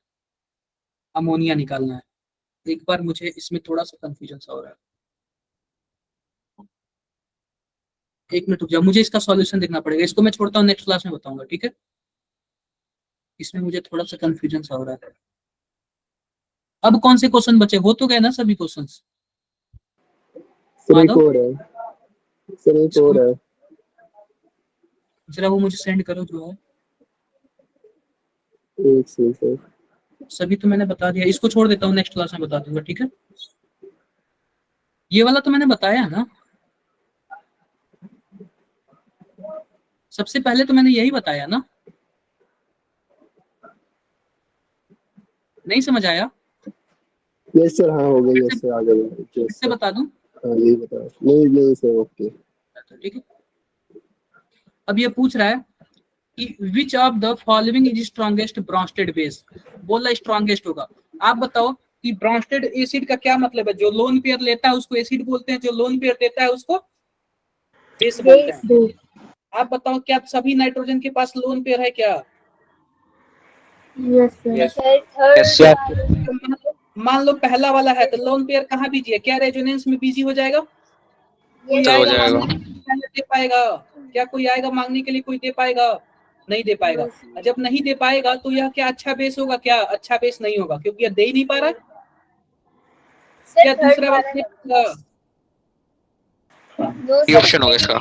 अमोनिया निकालना है। एक बार मुझे इसमें थोड़ा सा कंफ्यूजन सा हो रहा है, एक मिनट रुक जाओ, मुझे इसका सॉल्यूशन देखना पड़ेगा। इसको मैं छोड़ता हूँ, नेक्स्ट क्लास में बताऊंगा, ठीक है। इसमें मुझे थोड़ा सा कंफ्यूजन सा हो रहा है। अब कौन से क्वेश्चन बचे? हो तो गए ना सभी क्वेश्चंस? सर एक माधव, और है, सर एक और है। जरा वो मुझे सेंड करो जो है। एक सेकंड सर। सभी तो मैंने बता दिया, इसको छोड़ देता हूँ, नेक्स्ट क्लास में बता दूंगा, ठीक है? ये वाला तो मैंने बताया ना, सबसे पहले तो मैंने यही बताया ना, नहीं समझ आया? यस सर, हाँ हो गया, फिर यस से सर, आ गया, फिर यस से सर। बता दूं? हाँ यही बता, नहीं नहीं सर, ओके। ठीक है। अब ये पूछ रहा है कि विच of the following is strongest Brønsted base. बोला स्ट्रॉन्गेस्ट होगा। आप बताओ कि ब्रॉन्स्टेड एसिड का क्या मतलब है? जो लोन पेयर लेता है उसको एसिड बोलते हैं, जो लोन पेयर देता है उसको बेस बोलते हैं। Base. आप बताओ क्या सभी नाइट्रोजन के पास लोन पेयर है क्या? Yes, sir. Sir third Yes, sir. तो मान लो पहला वाला है तो लोन पेयर कहाँ बिजी है? क्या रेजोनेंस में बिजी हो जाएगा? कोई Yes, तो हो आएगा जाएगा। मांगने के लिए, पहले दे पाएगा? क्या कोई आएगा मांगने के लिए, कोई दे पाएगा? नहीं दे पाएगा। No, जब नहीं दे पाएगा तो यह क्या अच्छा बेस होगा? क्या अच्छा बेस नहीं होगा, क्योंकि यह दे ही नहीं पा रहा है। सर क्या थर्ड दूसरा वाला वाला दे पाएगा? नो ये सर, ऑप्शन होगा इसका।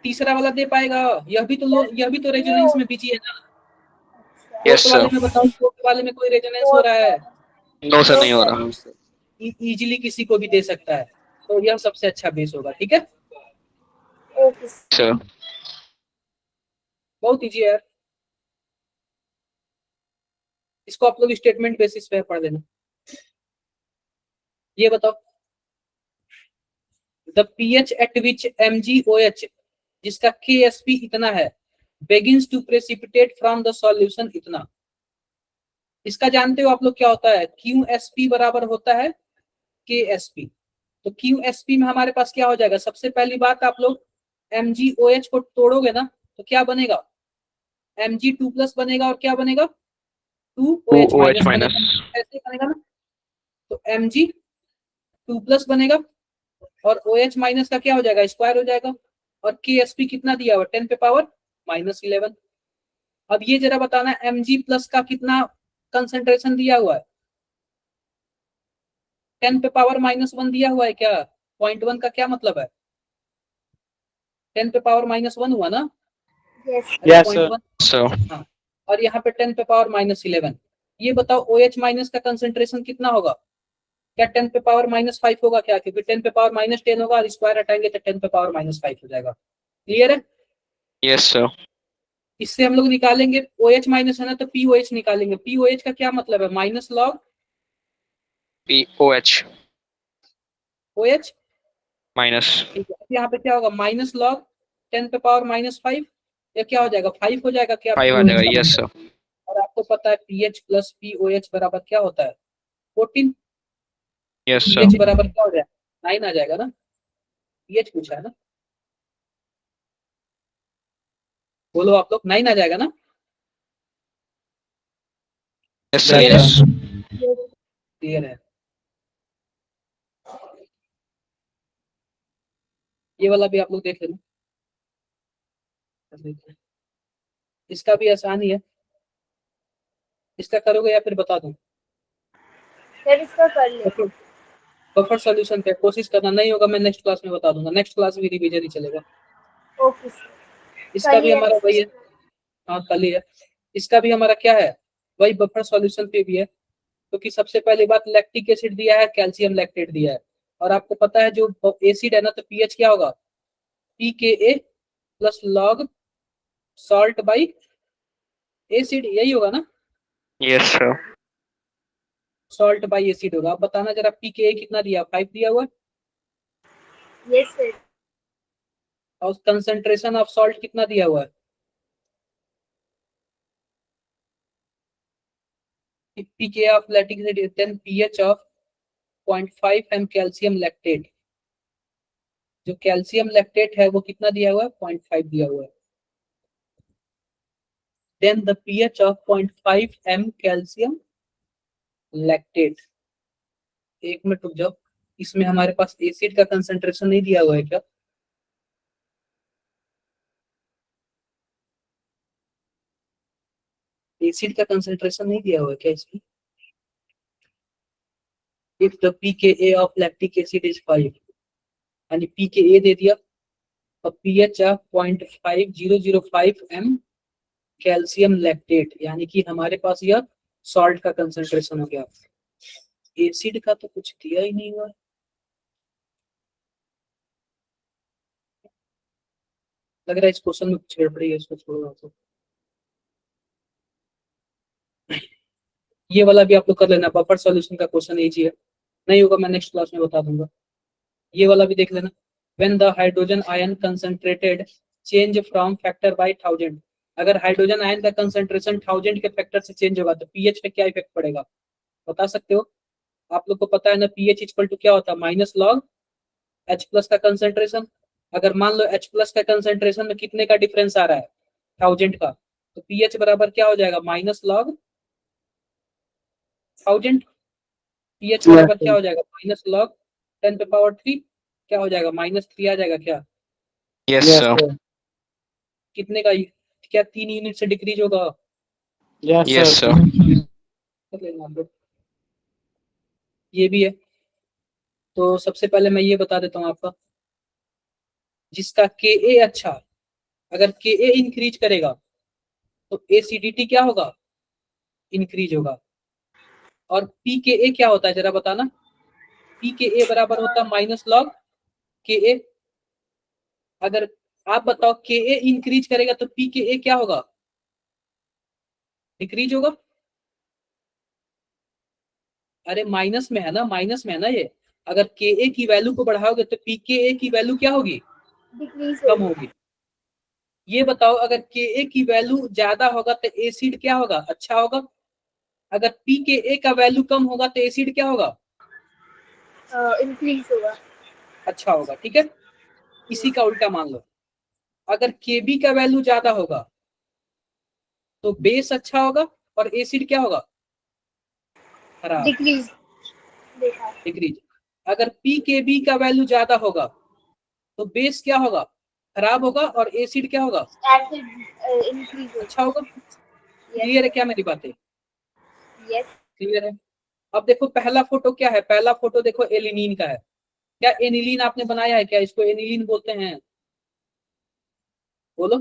तीसरा वाला दे पाएगा? यह भी तो रेजोनेंस में बिजी है ना। यस फोर्थ वाले सर। में बताओ, फोर्थ वाले में कोई रेजोनेंस हो रहा है? नो सर, नहीं हो रहा। इजीली किसी को भी दे सकता है, तो यह सबसे अच्छा बेस होगा, ठीक है? ओके सर बहुत इजी है यार, इसको आप लोग स्टेटमेंट बेसिस पे पढ़ लेना। ये बताओ, the pH eight which MgOH जिसका KSP इतना है begins to precipitate from the solution इतना। इसका जानते हो आप लोग क्या होता है? QSP बराबर होता है KSP। तो QSP में हमारे पास क्या हो जाएगा? सबसे पहली बात, आप लोग MgOH को तोड़ोगे ना तो क्या बनेगा? Mg2+ बनेगा, और क्या बनेगा? 2OH OH minus minus. बनेगा। ऐसे बनेगा ना, तो Mg2+ बनेगा, और OH माइनस का क्या हो जाएगा? स्क्वायर हो जाएगा। और KSP कितना दिया हुआ? 10⁻⁻11। अब ये जरा बताना, Mg+ का कितना कंसंट्रेशन दिया हुआ है? 10⁻⁻1 दिया हुआ है क्या? 0.1 का क्या मतलब है? 10⁻⁻1 हुआ ना? यस अरे Yes, sir. 0.1। सर हाँ, और यहाँ पे 10⁻⁻11। ये बताओ OH माइनस का कंसंट्रेशन कितना होगा? क्या 10⁻⁻5 होगा क्या? क्योंकि 10⁻⁻10 होगा, और स्क्वायर हटाएंगे तो 10⁻⁻5 हो जाएगा। क्लियर है? Yes sir. इससे हम लोग निकालेंगे, OH माइनस है ना तो POH निकालेंगे। POH का क्या मतलब है? Minus log OH OH। Minus. ठीक है, यहाँ पे क्या होगा? माइनस लॉग 10⁻⁻5, या क्या हो जाएगा? 5 हो जाएगा क्या 5 आ POH जाएगा। का यस मतलब? सर। और आपको पता है PH प्लस POH बराबर क्या होता है? 14। Yes PH sir. बराबर क्या हो जाएगा? 9 आ जाएगा ना। PH पूछा है ना, बोलो आप लोग, 9 आ जाएगा ना? Yes sir. क्लियर है? यस। क्लियर है। ये वाला भी आप लोग देख लेना, इसका भी आसान ही है। इसका करोगे या फिर बता दूं? सर इसका कर ले। बफर सॉल्यूशन पे कोशिश करना, नहीं होगा मैं नेक्स्ट क्लास में बता दूंगा। नेक्स्ट क्लास भी रिवीजन ही चलेगा। ओके सर, इसका भी कल हमारा वही है। हाँ कल ही है। इसका भी हमारा क्या है? वही बफर सॉल्यूशन पे भी है, क्योंकि सबसे पहली बात लैक्टिक एसिड दिया है, कैल्शियम लैक्टेट दिया है। और आपको पता है जो एसिड है ना, तो पीएच क्या होगा? pKa plus log salt by acid, यही होगा ना? Yes sir. Salt by acid होगा। आप बताना जरा, pKa कितना दिया? 5 दिया हुआ है। यस सर, और कंसंट्रेशन ऑफ सॉल्ट कितना दिया हुआ है? pKa ऑफ lactic acid, then pH of 0.5 m calcium lactate. जो कैल्शियम लैक्टेट है वो कितना दिया हुआ है? 0.5 दिया हुआ है। Then the pH of 0.5 m calcium lactate. एक मिनट रुक जाओ, इसमें हमारे पास एसिड का कंसंट्रेशन नहीं दिया हुआ है क्या? एसिड का कंसंट्रेशन नहीं दिया हुआ है क्या इसमें? इफ द pKa ऑफ लैक्टिक एसिड इज 5, यानी pKa दे दिया और pH 0.5005 m कैल्शियम लैक्टेट, यानी कि हमारे पास यह सॉल्ट का कंसंट्रेशन हो गया। एसिड का तो कुछ दिया ही नहीं हुआ। लग रहा है इस क्वेश्चन में कुछ गड़बड़ी है, इसको छोड़ो तो। ये वाला भी आप लोग कर लेना, बफर सॉल्यूशन का क्वेश्चन इजी है, नहीं होगा मैं नेक्स्ट क्लास में बता दूंगा। ये वाला भी देख लेना। When the hydrogen ion concentrated change from factor by 1000, अगर हाइड्रोजन आयन का कंसंट्रेशन 1000 के फैक्टर से चेंज होगा तो पीएच पे क्या इफेक्ट पड़ेगा, बता सकते हो? आप लोग को पता है ना, पीएच इक्वल टू क्या होता है, माइनस लॉग H प्लस का कंसंट्रेशन। अगर मान लो H प्लस का कंसंट्रेशन में कितने का डिफरेंस आ रहा है, 1000 का, तो पीएच बराबर क्या हो जाएगा, माइनस लॉग 1000। पीएच बराबर क्या हो जाएगा, माइनस लॉग 10 पे पावर 3, क्या हो जाएगा, -3 आ जाएगा क्या? Yes sir. कितने का, क्या 3 यूनिट से डिक्रीज होगा? Yes sir. कर लेना आप लोग। ये भी है। तो सबसे पहले मैं ये बता देता हूँ आपका, जिसका Ka अच्छा, अगर Ka इंक्रीज करेगा तो एसिडिटी क्या होगा, इंक्रीज होगा। और pKa क्या होता है जरा बताना? pKa बराबर होता है माइनस लॉग Ka। अगर आप बताओ Ka इंक्रीज करेगा तो pKa क्या होगा, डिक्रीज होगा। अरे माइनस में है ना, माइनस में है ना ये। अगर Ka की वैल्यू को बढ़ाओगे तो pKa की वैल्यू क्या होगी, डिक्रीज कम होगी। ये बताओ अगर Ka की वैल्यू ज्यादा होगा तो एसिड क्या होगा, अच्छा होगा। अगर pKa का वैल्यू कम होगा तो एसिड क्या होगा, इंक्रीज होगा। अच्छा होगा। ठीक है, इसी का उल्टा मान लो, अगर Kb का वैल्यू ज्यादा होगा तो बेस अच्छा होगा और एसिड क्या होगा, खराब, डिक्रीज देखा। डिक्रीज। अगर pKb का वैल्यू ज्यादा होगा तो बेस क्या होगा, खराब होगा, और एसिड क्या होगा, एसिड इंक्रीज होगा। अच्छा होगा। क्लियर है क्या मेरी बातें? यस। क्लियर है। अब देखो पहला फोटो क्या है, पहला फोटो देखो एलिनीन का है। क्या एनिलीन आपने बनाया है क्या, इसको एनिलीन बोलते हैं, बोलो।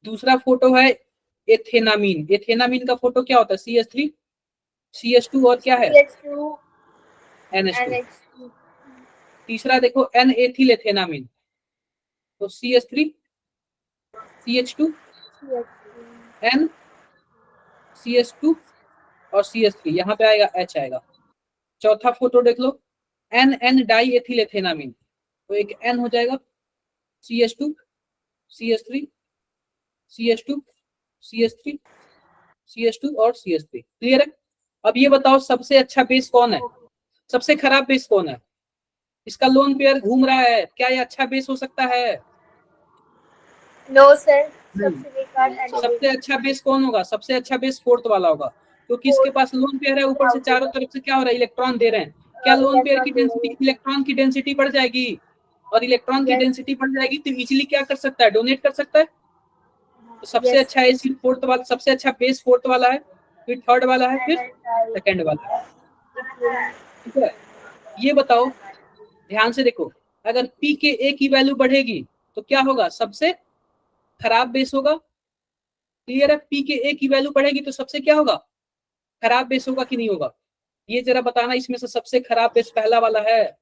दूसरा फोटो है एथेनामीन। एथेनामीन का फोटो क्या होता है, CH3 CH2 और क्या है, CH2 NH2। NH2 तीसरा देखो N एथिल एथेनामीन, तो CH3 CH2 N CH2 और CH3, यहाँ पे आएगा H आएगा। चौथा फोटो देख लो N डाई एथिल एथेनामीन, तो एक N हो जाएगा, CH2 CH3 CH2 CH3 CH2 और CH3। क्लियर है। अब ये बताओ सबसे अच्छा बेस कौन है, सबसे खराब बेस कौन है? इसका लोन पेयर घूम रहा है, क्या ये अच्छा बेस हो सकता है? नो सर, सबसे बेकार सबसे अच्छा बेस कौन होगा, सबसे अच्छा बेस फोर्थ वाला होगा, क्योंकि इसके पास लोन पेयर है, ऊपर से चारों तरफ से क्या हो रहा है, इलेक्ट्रॉन दे रहे हैं। क्या लोन पेयर की डेंसिटी, इलेक्ट्रॉन की डेंसिटी बढ़ जाएगी, और इलेक्ट्रॉन की डेंसिटी बढ़ जाएगी तो इजीली क्या कर सकता है, डोनेट कर सकता है। तो सबसे अच्छा एसिड फोर्थ वाला, सबसे अच्छा बेस फोर्थ वाला है, फिर थर्ड वाला है, फिर सेकंड वाला है। ठीक है, ये बताओ ध्यान से देखो, अगर pKa की वैल्यू बढ़ेगी तो क्या होगा, सबसे खराब बेस होगा। क्लियर है, pKa की वैल्यू बढ़ेगी तो सबसे क्या होगा, खराब बेस होगा कि नहीं होगा? ये जरा बताना, इसमें से सबसे खराब बेस पहला वाला है,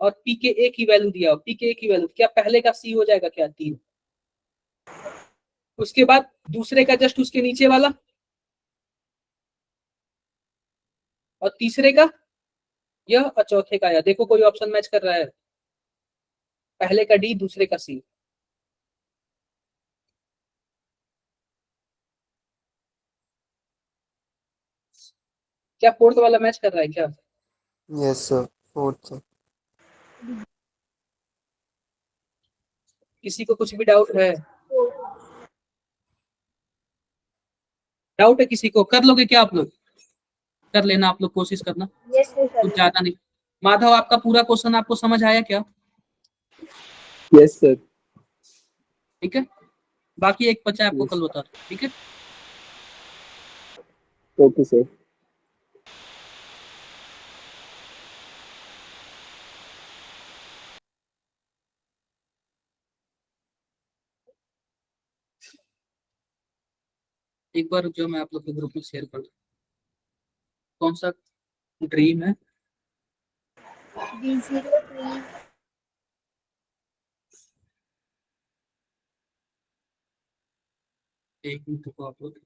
और pKa की वैल्यू दिया हो, pKa की वैल्यू क्या पहले का C हो जाएगा क्या, 3। उसके बाद दूसरे का जस्ट उसके नीचे वाला, और तीसरे का यह, और चौथे का यह। देखो कोई ऑप्शन मैच कर रहा है, पहले का D दूसरे का C। क्या फोर्थ वाला मैच कर रहा है क्या? Yes sir, fourth. किसी को कुछ भी डाउट है, डाउट है किसी को? कर लोगे क्या आप लोग, कर लेना आप लोग, कोशिश करना, यस कुछ ज्यादा नहीं। माधव आपका पूरा क्वेश्चन आपको समझ आया क्या? Yes sir. ठीक है, बाकी एक बचा है, आपको कल बता दूं। ठीक है, ओके सर। एक बार जो मैं आप लोग के ग्रुप में शेयर कर दूं, कौन सा ड्रीम है? D03 एक मिनट को आप लोग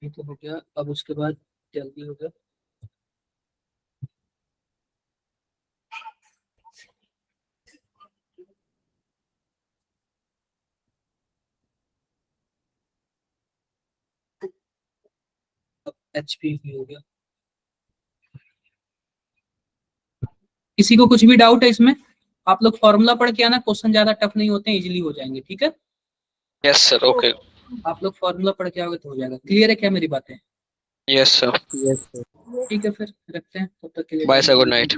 ये तो हो गया। अब उसके बाद जल्दी हो गया। अब एचपी भी हो गया। किसी को कुछ भी डाउट है इसमें? आप लोग फॉर्मूला पढ़ के आना, क्वेश्चन ज्यादा टफ नहीं होते हैं, इजीली हो जाएंगे। ठीक है, यस सर, ओके। आप लोग फॉर्मूला पढ़ के आओगे तो हो जाएगा। क्लियर है क्या मेरी बातें? यस सर, ठीक है, फिर रखते हैं, तब तक के लिए बाय सर, गुड नाइट।